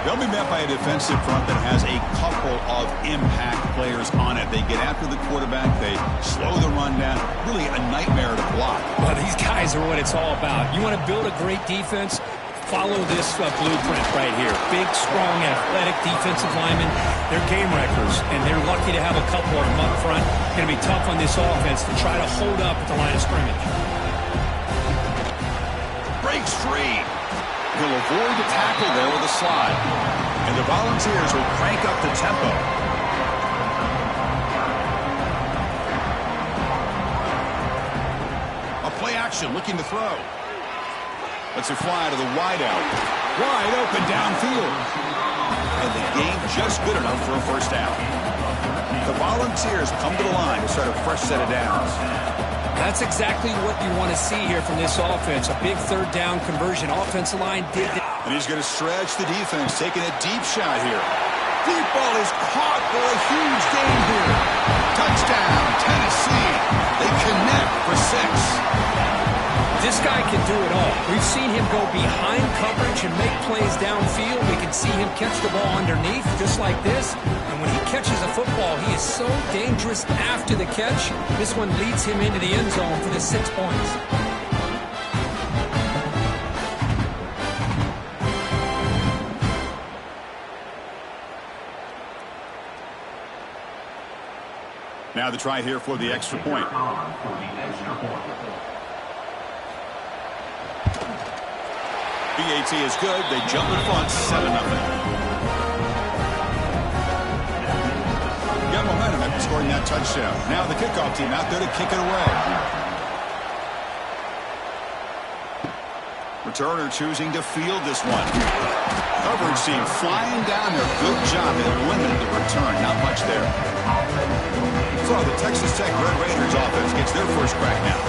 They'll be met by a defensive front that has a couple of impact players on it. They get after the quarterback. They slow the run down. Really a nightmare to block. Well, these guys are what it's all about. You want to build a great defense? Follow this blueprint right here. Big, strong, athletic defensive linemen. They're game wreckers, and they're lucky to have a couple of them up front. Going to be tough on this offense to try to hold up at the line of scrimmage. Breaks free. He'll avoid the tackle there with a slide. And the Volunteers will crank up the tempo. A play action looking to throw. Lets it fly to the wideout. Wide open downfield. And the game just good enough for a first down. The Volunteers come to the line to start a fresh set of downs. That's exactly what you want to see here from this offense. A big third down conversion. Offensive line did that. And he's going to stretch the defense, taking a deep shot here. Deep ball is caught for a huge gain here. Touchdown, Tennessee. They connect for 6. This guy can do it all. We've seen him go behind coverage and make plays downfield. We can see him catch the ball underneath just like this. And when he catches a football, he is so dangerous after the catch. This one leads him into the end zone for the 6 points. Now the try here for the extra point. BAT is good. They jump in front, 7-0. Got momentum after scoring that touchdown. Now the kickoff team out there to kick it away. Returner choosing to field this one. Coverage team flying down there. Good job. They limited the return. Not much there. So the Texas Tech Red Raiders offense gets their first crack now.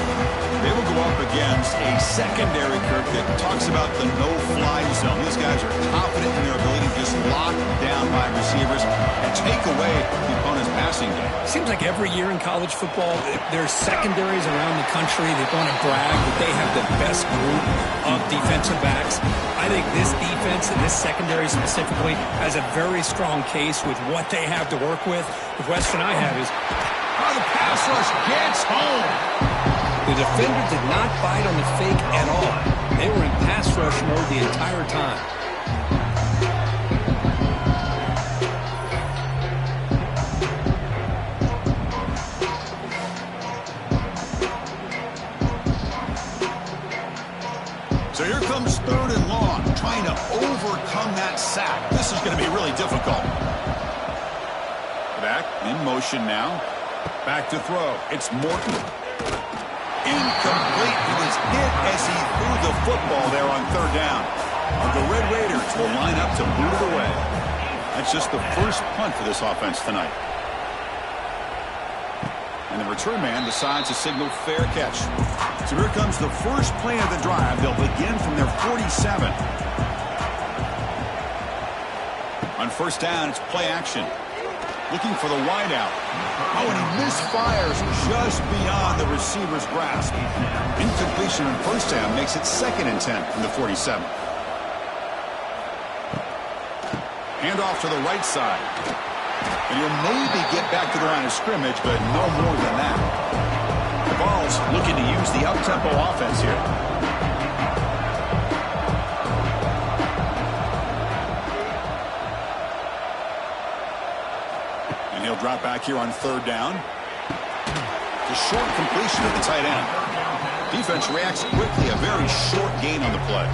They will go up against a secondary, Kirk, that talks about the no-fly zone. These guys are confident in their ability to just lock down by receivers and take away the opponent's passing game. Seems like every year in college football, there's secondaries around the country that want to brag that they have the best group of defensive backs. I think this defense and this secondary specifically has a very strong case with what they have to work with. The question I have is, the pass rush gets home. The defender did not bite on the fake at all. They were in pass rush mode the entire time. So here comes 3rd and long, trying to overcome that sack. This is going to be really difficult. Back in motion now. Back to throw. It's Morton. Incomplete. He was hit as he threw the football there on 3rd down. And the Red Raiders will line up to boot it away. That's just the first punt for this offense tonight. And the return man decides to signal fair catch. So here comes the first play of the drive. They'll begin from their 47. On 1st down, it's play action. Looking for the wideout. Oh, and he misfires just beyond the receiver's grasp. Incompletion in first down makes it 2nd and 10 from the 47. Handoff to the right side. And he'll maybe get back to the line of scrimmage, but no more than that. The Vols looking to use the up-tempo offense here. And he'll drop back here on 3rd down. The short completion of the tight end. Defense reacts quickly, a very short gain on the play.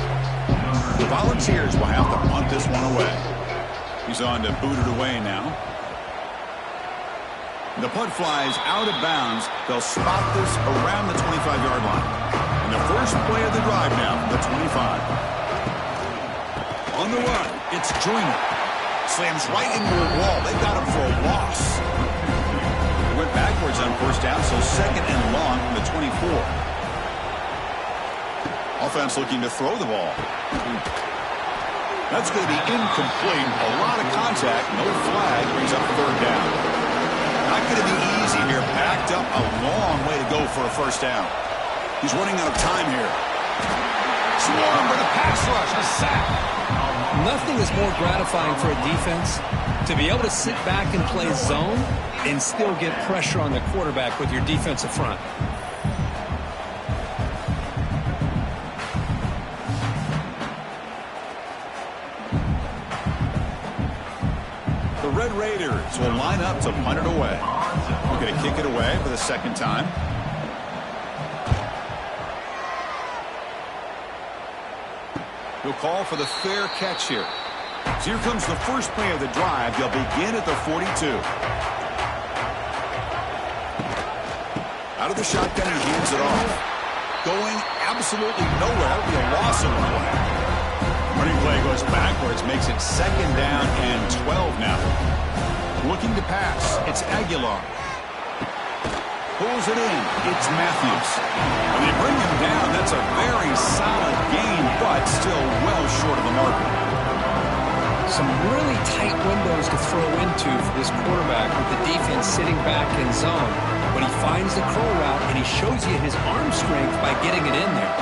The Volunteers will have to punt this one away. He's on to boot it away now. The punt flies out of bounds. They'll spot this around the 25-yard line. And the first play of the drive now from the 25. On the run, it's Joyner. Slams right into a wall. They got him for a loss. He went backwards on first down, so 2nd and long from the 24. Offense looking to throw the ball. That's going to be incomplete. A lot of contact. No flag. Brings up 3rd down. Not going to be easy here. Backed up a long way to go for a first down. He's running out of time here. Swarm for the pass rush. A sack. Nothing is more gratifying for a defense to be able to sit back and play zone and still get pressure on the quarterback with your defensive front. The Red Raiders will line up to punt it away. We're going to kick it away for the 2nd time. He'll call for the fair catch here. So here comes the first play of the drive. They'll begin at the 42. Out of the shotgun, he hands it off. Going absolutely nowhere. That'll be a loss of the play. Running play goes backwards, makes it 2nd down and 12 now. Looking to pass. It's Aguilar. Pulls it in. It's Matthews. When they bring him down, that's a very solid gain, but still well short of the marker. Some really tight windows to throw into for this quarterback with the defense sitting back in zone. But he finds the curl route, and he shows you his arm strength by getting it in there.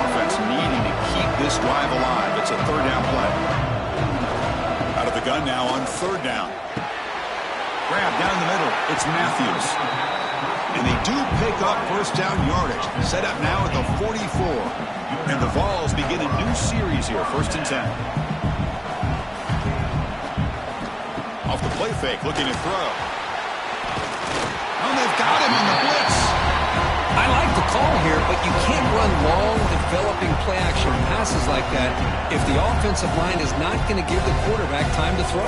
Offense needing to keep this drive alive. It's a 3rd down play. Out of the gun now on 3rd down. Grab down the middle. It's Matthews. And they do pick up first down yardage. Set up now at the 44. And the Vols begin a new series here. 1st and 10. Off the play fake, looking to throw. Oh, they've got him in the blitz. I like the call here, but you can't run long, developing play-action passes like that if the offensive line is not going to give the quarterback time to throw.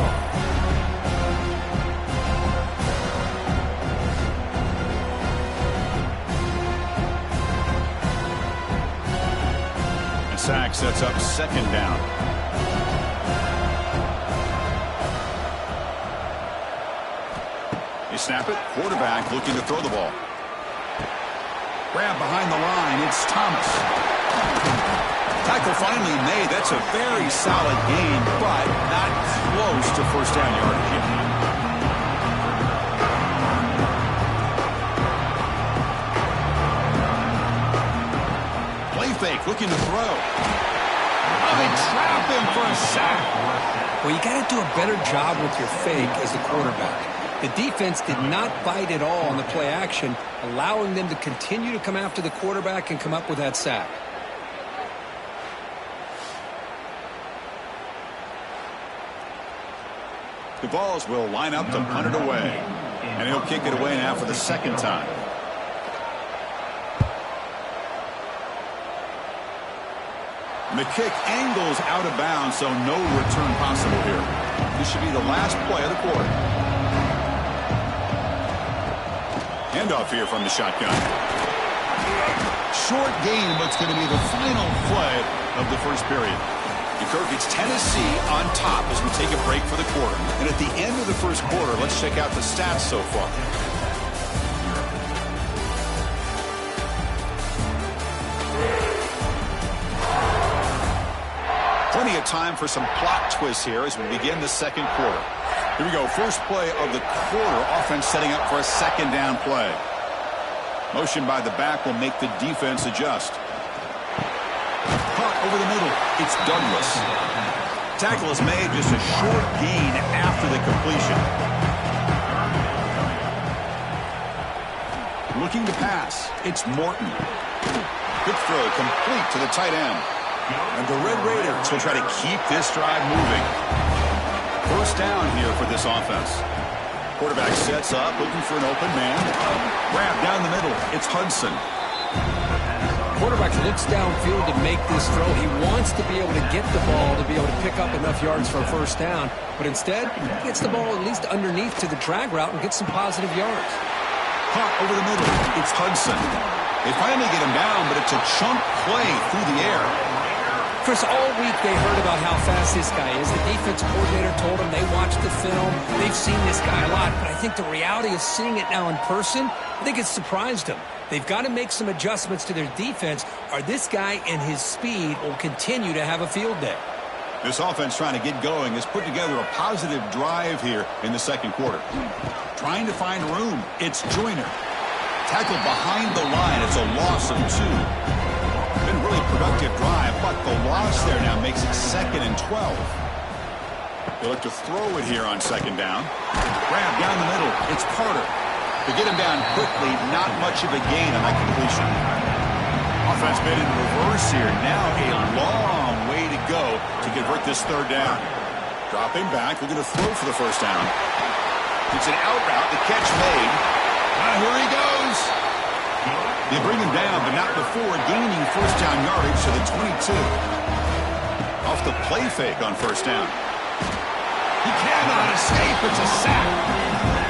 And sack sets up 2nd down. They snap it. Quarterback looking to throw the ball. Grab behind the line. It's Thomas. Tackle finally made. That's a very solid gain, but not close to first down yardage yet. Play fake, looking to throw. Oh, they trap him for a sack. Well, you got to do a better job with your fake as the quarterback. The defense did not bite at all on the play action, allowing them to continue to come after the quarterback and come up with that sack. The Vols will line up to punt it away. And he'll kick it away now for the 2nd time. And the kick angles out of bounds, so no return possible here. This should be the last play of the quarter. Handoff here from the shotgun. Short game, but it's going to be the final play of the first period. And Kirk, it's Tennessee on top as we take a break for the quarter. And at the end of the first quarter, let's check out the stats so far. Plenty of time for some plot twists here as we begin the second quarter. Here we go. First play of the quarter. Offense setting up for a second down play. Motion by the back will make the defense adjust. Caught over the middle. It's Douglas. Tackle is made, just a short gain after the completion. Looking to pass. It's Morton. Good throw, complete to the tight end. And the Red Raiders will try to keep this drive moving. First down here for this offense. Quarterback sets up, looking for an open man. Grab down the middle. It's Hudson. Quarterback looks downfield to make this throw. He wants to be able to get the ball to be able to pick up enough yards for a first down. But instead, he gets the ball at least underneath to the drag route and gets some positive yards. Caught over the middle. It's Hudson. They finally get him down, but it's a chunk play through the air. Chris, all week they heard about how fast this guy is. The defense coordinator told them they watched the film. They've seen this guy a lot. But I think the reality of seeing it now in person, I think it's surprised them. They've got to make some adjustments to their defense, or this guy and his speed will continue to have a field day. This offense trying to get going has put together a positive drive here in the second quarter. Trying to find room. It's Joyner. Tackled behind the line. It's a loss of 2. Been a really productive drive, but the loss there now makes it 2nd and 12. They look to throw it here on second down. Grab down the middle. It's Carter. To get him down quickly, not much of a gain on that completion. Offense made in reverse here. Now a long way to go to convert this third down. Dropping back, looking to throw for the first down. It's an out route, the catch made. Here he goes. They bring him down, but not before gaining first down yardage to the 22. Off the play fake on first down. He cannot escape. It's a sack.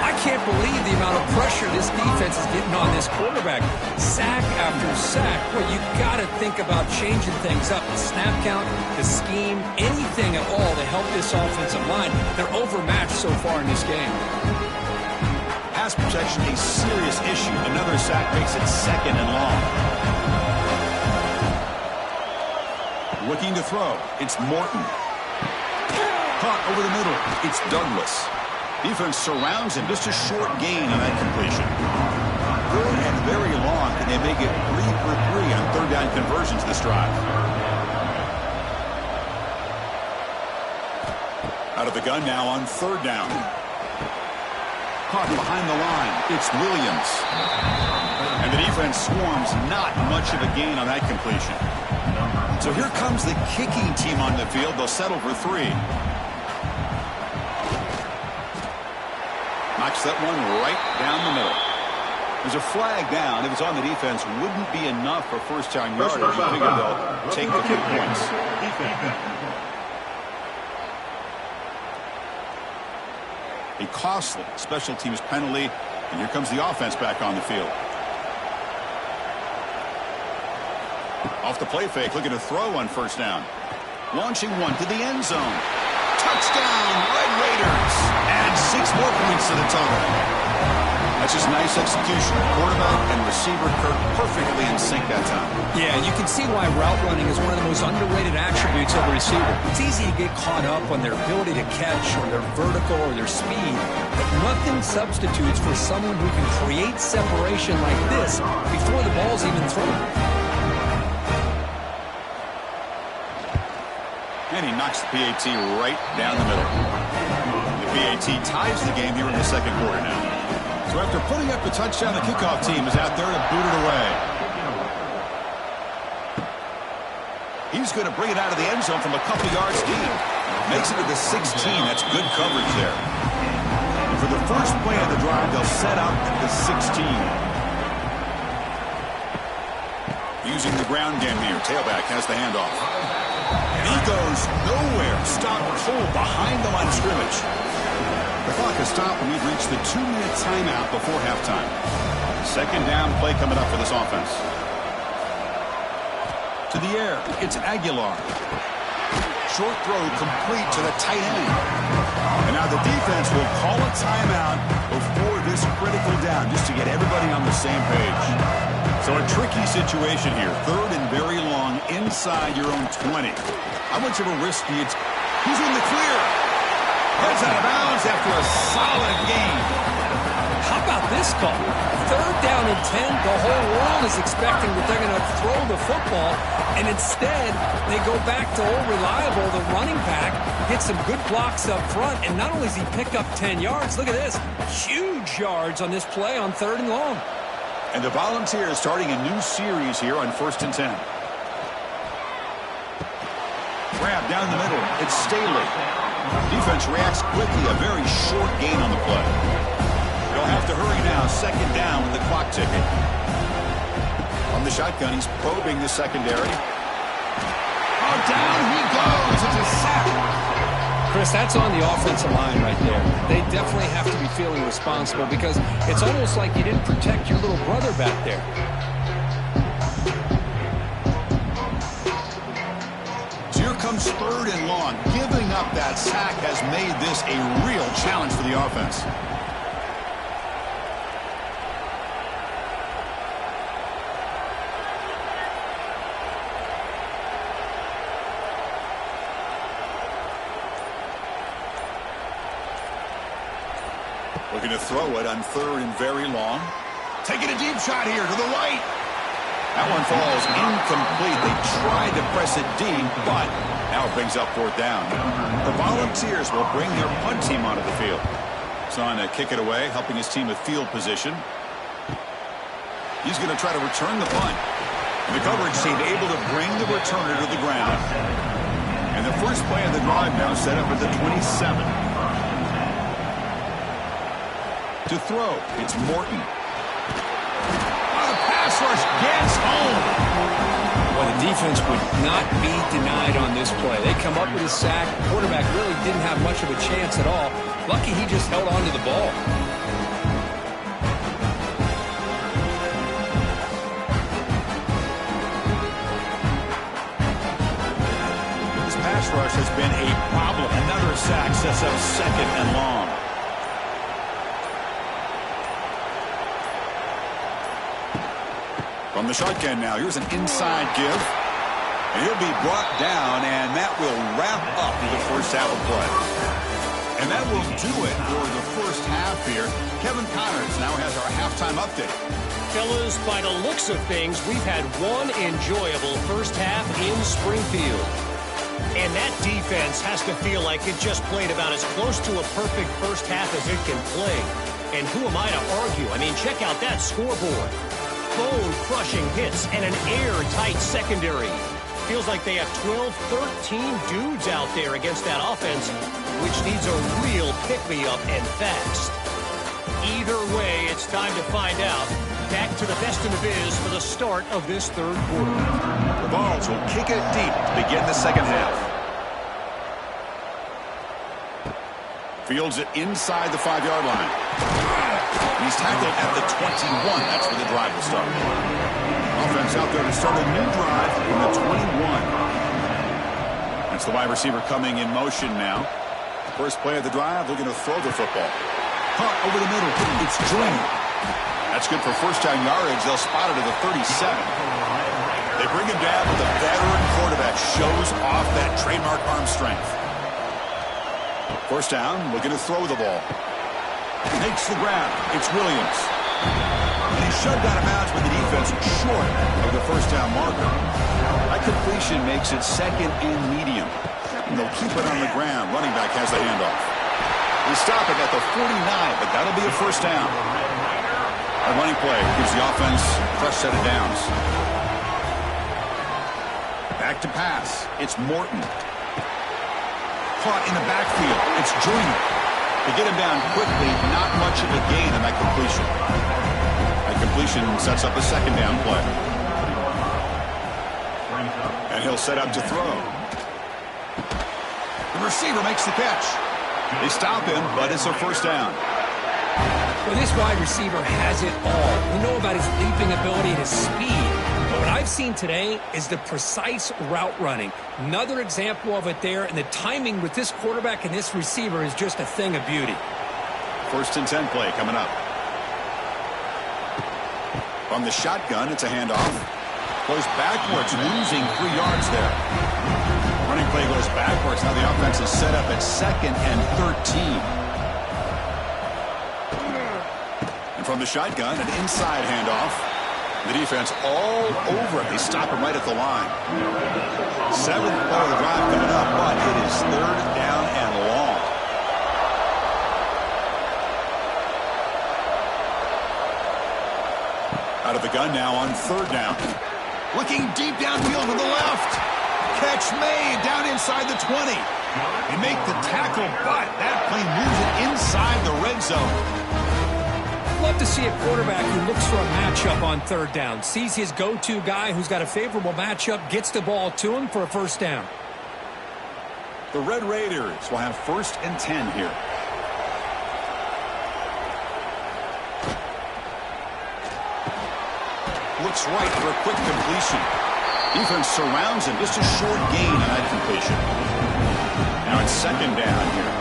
I can't believe the amount of pressure this defense is getting on this quarterback. Sack after sack. Well, you got to think about changing things up. The snap count, the scheme, anything at all to help this offensive line. They're overmatched so far in this game. Pass protection, a serious issue. Another sack makes it 2nd and long. Looking to throw. It's Morton. Caught over the middle. It's Douglas. Defense surrounds him. Just a short gain on that completion. 3rd and very long. Can they make it 3 for 3 on third down conversions this drive? Out of the gun now on third down. Caught behind the line. It's Williams. And the defense swarms. Not much of a gain on that completion. So here comes the kicking team on the field. They'll settle for 3. Knocks that one right down the middle. There's a flag down. If it's on the defense, wouldn't be enough for first down yardage. You figure they'll take the 3 points. A costly special teams penalty, and here comes the offense back on the field. Off the play fake, looking to throw on first down. Launching one to the end zone. Touchdown, Red Raiders. And 6 more points to the total. That's just nice execution. Quarterback and receiver Kirk perfectly in sync that time. Yeah, you can see why route running is one of the most underrated attributes of a receiver. It's easy to get caught up on their ability to catch or their vertical or their speed, but nothing substitutes for someone who can create separation like this before the ball's even thrown. And he knocks the PAT right down the middle. The PAT ties the game here in the second quarter now. So after putting up the touchdown, the kickoff team is out there to boot it away. He's going to bring it out of the end zone from a couple yards deep. Makes it to the 16. That's good coverage there. And for the first play of the drive, they'll set up at the 16. Using the ground game here. Tailback has the handoff. And he goes nowhere. Stopped cold behind the line of scrimmage. The clock has stopped and we've reached the 2-minute timeout before halftime. Second down play coming up for this offense. To the air, it's Aguilar. Short throw complete to the tight end. And now the defense will call a timeout before this critical down just to get everybody on the same page. So a tricky situation here. 3rd and very long inside your own 20. How much of a risk do you take? He's in the clear. Heads out of bounds after a solid gain. How about this call? 3rd down and 10. The whole world is expecting that they're going to throw the football, and instead they go back to old reliable, the running back, gets some good blocks up front, and not only does he pick up 10 yards, look at this, huge yards on this play on 3rd and long. And the Volunteers starting a new series here on 1st and 10. Grab down the middle. It's Staley. Defense reacts quickly. A very short gain on the play. They'll have to hurry now. 2nd down with the clock ticking. On the shotgun, he's probing the secondary. Oh, down he goes. It's a sack. Chris, that's on the offensive line right there. They definitely have to be feeling responsible because it's almost like you didn't protect your little brother back there. So here comes 3rd and long. Giving up that sack has made this a real challenge for the offense. Looking to throw it on 3rd and very long. Taking a deep shot here to the right. That one falls incomplete. They tried to press it deep, but now it brings up 4th down. The Volunteers will bring their punt team onto the field. Son to kick it away, helping his team with field position. He's going to try to return the punt. And the coverage team able to bring the returner to the ground. And the first play of the drive now set up at the 27. To throw, it's Morton. Oh, the pass rush gets home. Well, the defense would not be denied on this play. They come up with a sack. The quarterback really didn't have much of a chance at all. Lucky he just held on to the ball. This pass rush has been a problem. Another sack sets up 2nd and long. From the shotgun now, here's an inside give. And he'll be brought down, and that will wrap up the first half of play. And that will do it for the first half here. Kevin Connors now has our halftime update. Fellas, by the looks of things, we've had one enjoyable first half in Springfield. And that defense has to feel like it just played about as close to a perfect first half as it can play. And who am I to argue? I mean, check out that scoreboard. Bone-crushing hits and an airtight secondary. Feels like they have 12, 13 dudes out there against that offense, which needs a real pick-me-up and fast. Either way, it's time to find out. Back to the best in the biz for the start of this 3rd quarter. The Vols will kick it deep to begin the 2nd half. Fields it inside the 5-yard line. He's tackled at the 21. That's where the drive will start. Offense out there to start a new drive from the 21. That's the wide receiver coming in motion now. First play of the drive, looking to throw the football. Caught over the middle. It's Joyner. That's good for 1st down yardage. They'll spot it at the 37. They bring him down, but the veteran quarterback shows off that trademark arm strength. 1st down, looking to throw the ball. Makes the grab. It's Williams. And he's shoved out of bounds with the defense short of the 1st down marker. That completion makes it 2nd and medium. And they'll keep it on the ground. Running back has the handoff. They stop it at the 49, but that'll be a 1st down. A running play gives the offense a fresh set of downs. Back to pass. It's Morton. Caught in the backfield. It's Joyner. To get him down quickly, not much of a gain on that completion. That completion sets up a 2nd down play. And he'll set up to throw. The receiver makes the catch. They stop him, but it's a 1st down. Well, this wide receiver has it all. We know about his leaping ability and his speed. But what I've seen today is the precise route running. Another example of it there, and the timing with this quarterback and this receiver is just a thing of beauty. 1st and 10 play coming up. From the shotgun, it's a handoff. Goes backwards, losing 3 yards there. Running play goes backwards. Now the offense is set up at 2nd and 13. And from the shotgun, an inside handoff. The defense all over it. They stop him right at the line. 7th play of the drive coming up, but it is 3rd down and long. Out of the gun now on 3rd down. Looking deep downfield to the left. Catch made down inside the 20. They make the tackle, but that play moves it inside the red zone. Love to see a quarterback who looks for a matchup on 3rd down. Sees his go-to guy who's got a favorable matchup, gets the ball to him for a 1st down. The Red Raiders will have 1st and 10 here. Looks right for a quick completion. Defense surrounds him. Just a short gain on that completion. Now it's 2nd down here.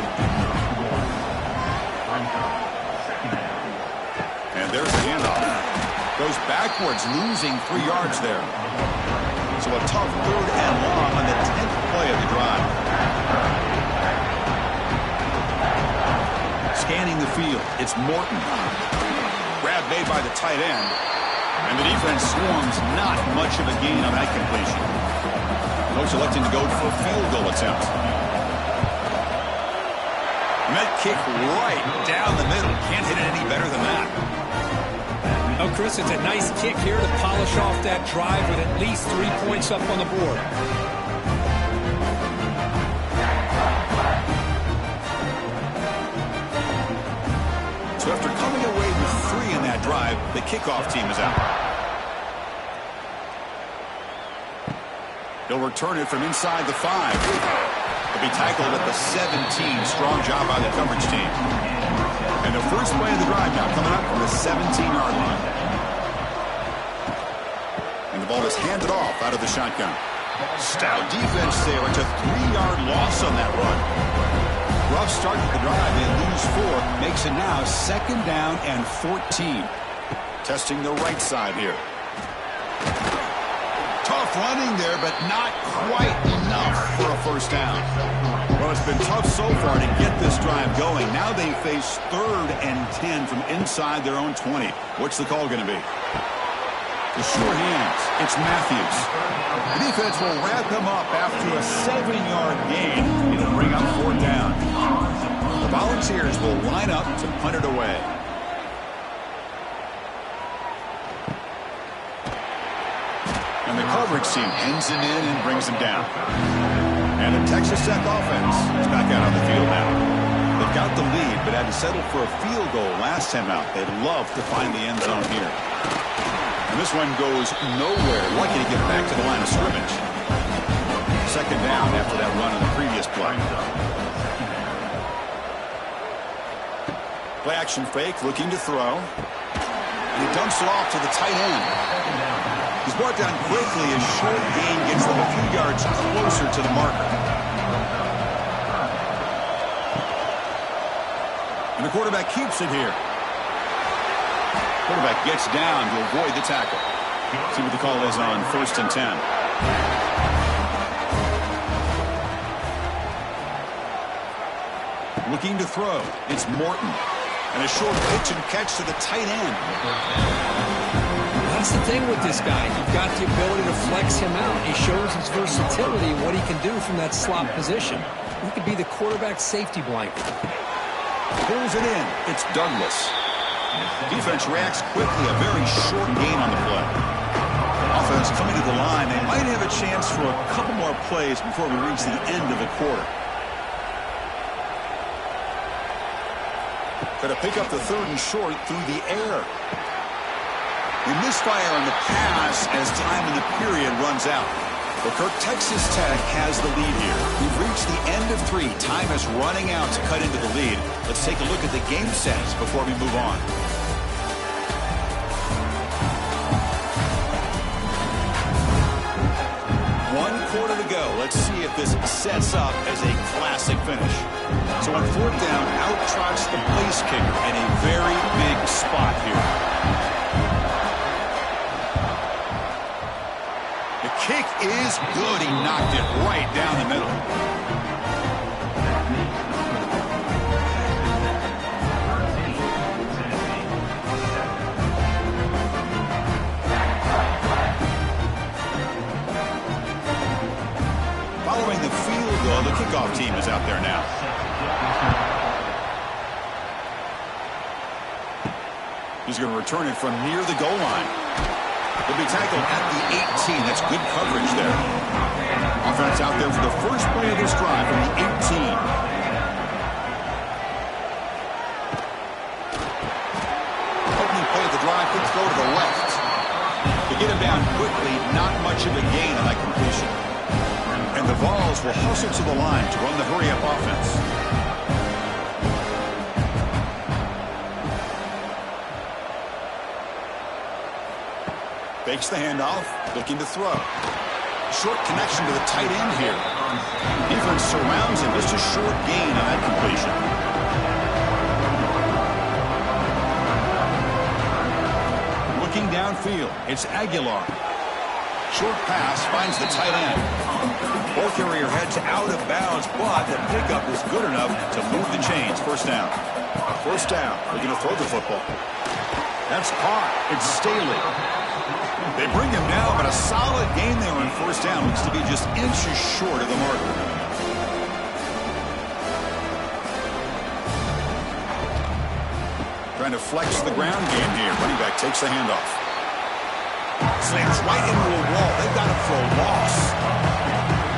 And there's the handoff. Goes backwards, losing 3 yards there. So a tough 3rd and long on the 10th play of the drive. Scanning the field, it's Morton. Grab made by the tight end. And the defense swarms, not much of a gain on that completion. Coach electing to go for a field goal attempt. And that kick right down the middle. Can't hit it any better than that. Oh, Chris, it's a nice kick here to polish off that drive with at least 3 points up on the board. So after coming away with 3 in that drive, the kickoff team is out. He'll return it from inside the 5. He'll be tackled at the 17. Strong job by the coverage team. And the first play of the drive now coming up from the 17-yard line. And the ball is handed off out of the shotgun. Stout defense there. It's a 3-yard loss on that run. Rough start to the drive. They lose 4. Makes it now 2nd down and 14. Testing the right side here. Tough running there, but not quite enough for a 1st down. Well, it's been tough so far to get this drive going. Now they face 3rd and 10 from inside their own 20. What's the call going to be? The short hands. It's Matthews. The defense will wrap him up after a 7-yard gain. It'll bring up 4th down. The Volunteers will line up to punt it away. And the coverage team hangs him in and brings him down. And the Texas Tech offense is back out on the field now. They've got the lead, but had to settle for a field goal last time out. They'd love to find the end zone here. And this one goes nowhere. Lucky to get back to the line of scrimmage. 2nd down after that run on the previous play. Play action fake, looking to throw. And he dumps it off to the tight end. He's brought down quickly as short gain gets them a few yards closer to the marker. And the quarterback keeps it here. Quarterback gets down to avoid the tackle. See what the call is on 1st and 10. Looking to throw. It's Morton. And a short pitch and catch to the tight end. That's the thing with this guy. You've got the ability to flex him out. He shows his versatility and what he can do from that slot position. He could be the quarterback's safety blanket. Pulls it in. It's Douglas. Defense reacts quickly. A very short gain on the play. Offense coming to the line. They might have a chance for a couple more plays before we reach the end of the quarter. Going to pick up the 3rd and short through the air. We misfire on the pass as time in the period runs out. Well, Kirk, Texas Tech has the lead here. We've reached the end of 3. Time is running out to cut into the lead. Let's take a look at the game sets before we move on. One quarter to go. Let's see if this sets up as a classic finish. So on 4th down, out trots the place kicker in a very big spot here. The kick is good. He knocked it right down the middle. Following the field goal, the kickoff team is out there now. He's going to return it from near the goal line. He'll be tackled at the 18. That's good coverage there. Offense out there for the first play of this drive from the 18. Opening play of the drive could throw to the left. To get him down quickly, not much of a gain on that completion. And the Vols will hustle to the line to run the hurry-up offense. Fakes the handoff, looking to throw. Short connection to the tight end here. Defense surrounds him, just a short gain on that completion. Looking downfield, it's Aguilar. Short pass finds the tight end. Ball carrier heads out of bounds, but the pickup is good enough to move the chains. First down. First down. They're going to throw the football. That's caught. It's Staley. They bring him down, but a solid gain there on first down. Looks to be just inches short of the marker. Trying to flex the ground game here. Running back takes the handoff. Slams right into a wall. They've got him for a loss.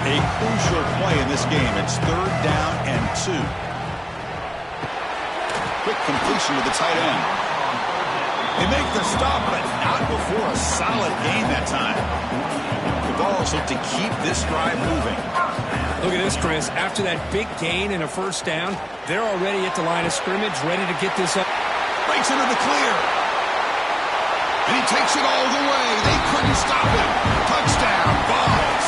A crucial play in this game. It's 3rd down and 2. Quick completion to the tight end. They make the stop, but not before a solid gain that time. The Vols look to keep this drive moving. Look at this, Chris. After that big gain and a first down, they're already at the line of scrimmage, ready to get this up. Breaks into the clear. And he takes it all the way. They couldn't stop him. Touchdown, Vols.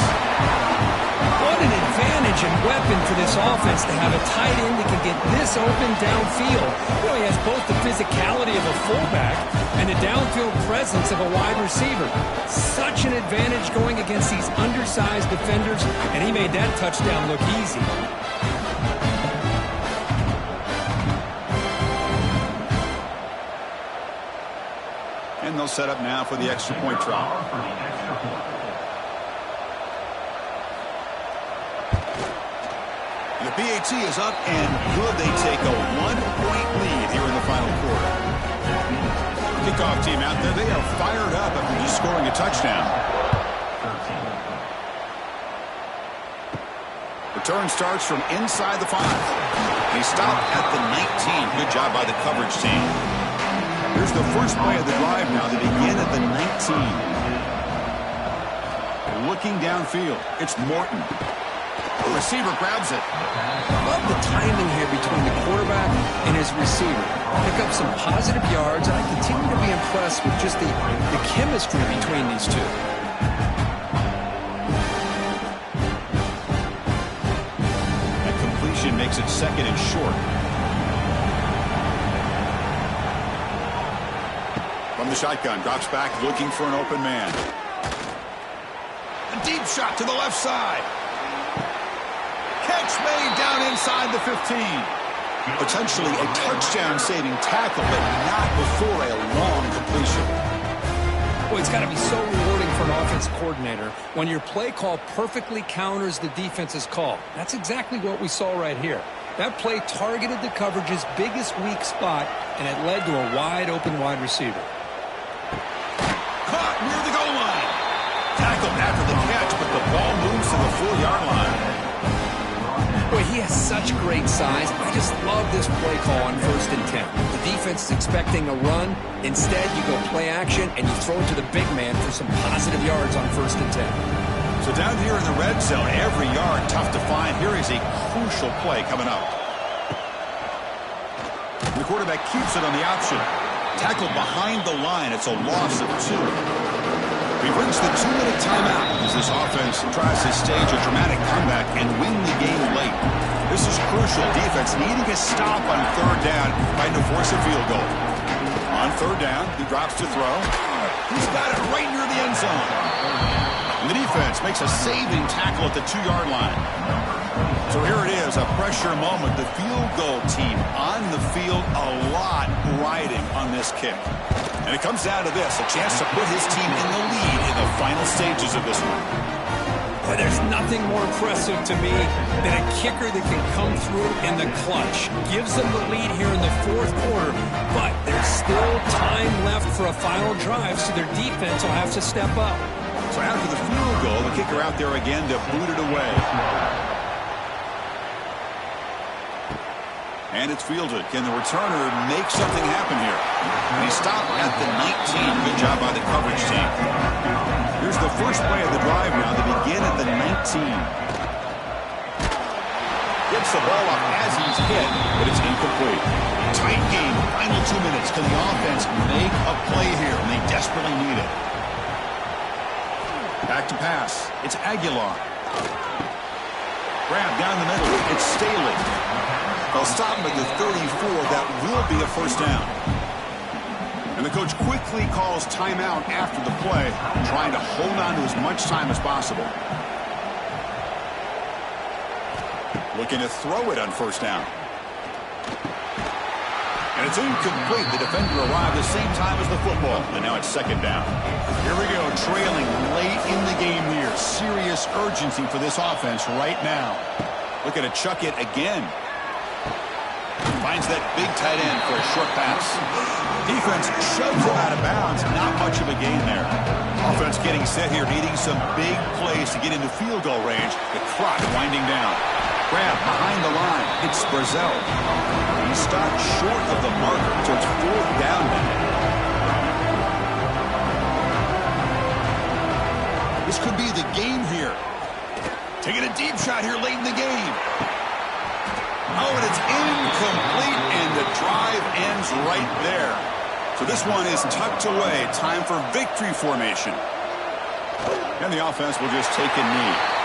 What an advantage and weapon for this offense to have a tight end that can get this open downfield. You know, he has both the physicality of a fullback and the downfield presence of a wide receiver. Such an advantage going against these undersized defenders, and he made that touchdown look easy. And they'll set up now for the extra point try. The PAT is up and good. They take a 1-point lead here in the final quarter. Kickoff team out there. They are fired up after just scoring a touchdown. Return starts from inside the 5. They stop at the 19. Good job by the coverage team. Here's the first play of the drive now. They begin at the 19. Looking downfield. It's Morton. The receiver grabs it. Love the timing here between the quarterback and his receiver. Pick up some positive yards, and I continue to be impressed with just the chemistry between these two. That completion makes it 2nd and short. From the shotgun, drops back, looking for an open man. A deep shot to the left side. Catch made down inside the 15. Potentially a touchdown-saving tackle, but not before a long completion. Boy, it's got to be so rewarding for an offense coordinator when your play call perfectly counters the defense's call. That's exactly what we saw right here. That play targeted the coverage's biggest weak spot, and it led to a wide-open wide receiver. Caught near the goal line. Tackled after the catch, but the ball moves to the 4-yard line. Boy, he has such great size. I just love this play call on 1st and 10. The defense is expecting a run. Instead, you go play action, and you throw it to the big man for some positive yards on 1st and 10. So down here in the red zone, every yard tough to find. Here is a crucial play coming up. The quarterback keeps it on the option. Tackled behind the line. It's a loss of 2. We've reached the 2-minute timeout as this offense tries to stage a dramatic comeback and win the game late. This is crucial. Defense needing a stop on 3rd down, trying to force a field goal. On 3rd down, he drops to throw. He's got it right near the end zone. And the defense makes a saving tackle at the 2-yard line. So here it is, a pressure moment. The field goal team on the field, a lot riding on this kick. And it comes down to this, a chance to put his team in the lead in the final stages of this one. Boy, there's nothing more impressive to me than a kicker that can come through in the clutch. Gives them the lead here in the fourth quarter, but there's still time left for a final drive, so their defense will have to step up. So after the field goal, the kicker out there again to boot it away. And it's fielded. Can the returner make something happen here? And he stopped at the 19. Good job by the coverage team. Here's the first play of the drive now. They begin at the 19. Gets the ball up as he's hit, but it's incomplete. Tight game. Final 2 minutes. Can the offense make a play here? And they desperately need it. Back to pass. It's Aguilar. Grab down the middle. It's Staley. They'll stop him at the 34. That will be a first down. And the coach quickly calls timeout after the play, trying to hold on to as much time as possible. Looking to throw it on first down. And it's incomplete. The defender arrived the same time as the football. And now it's second down. Here we go, trailing late in the game here. Serious urgency for this offense right now. Looking to chuck it again. Finds that big tight end for a short pass. Defense shoves him out of bounds. Not much of a gain there. Offense getting set here, needing some big plays to get into field goal range. The clock winding down. Grab behind the line. It's Brazel. He stopped short of the marker, so it's fourth down now. This could be the game here. Taking a deep shot here late in the game. Oh, and it's incomplete, and the drive ends right there. So this one is tucked away. Time for victory formation. And the offense will just take a knee.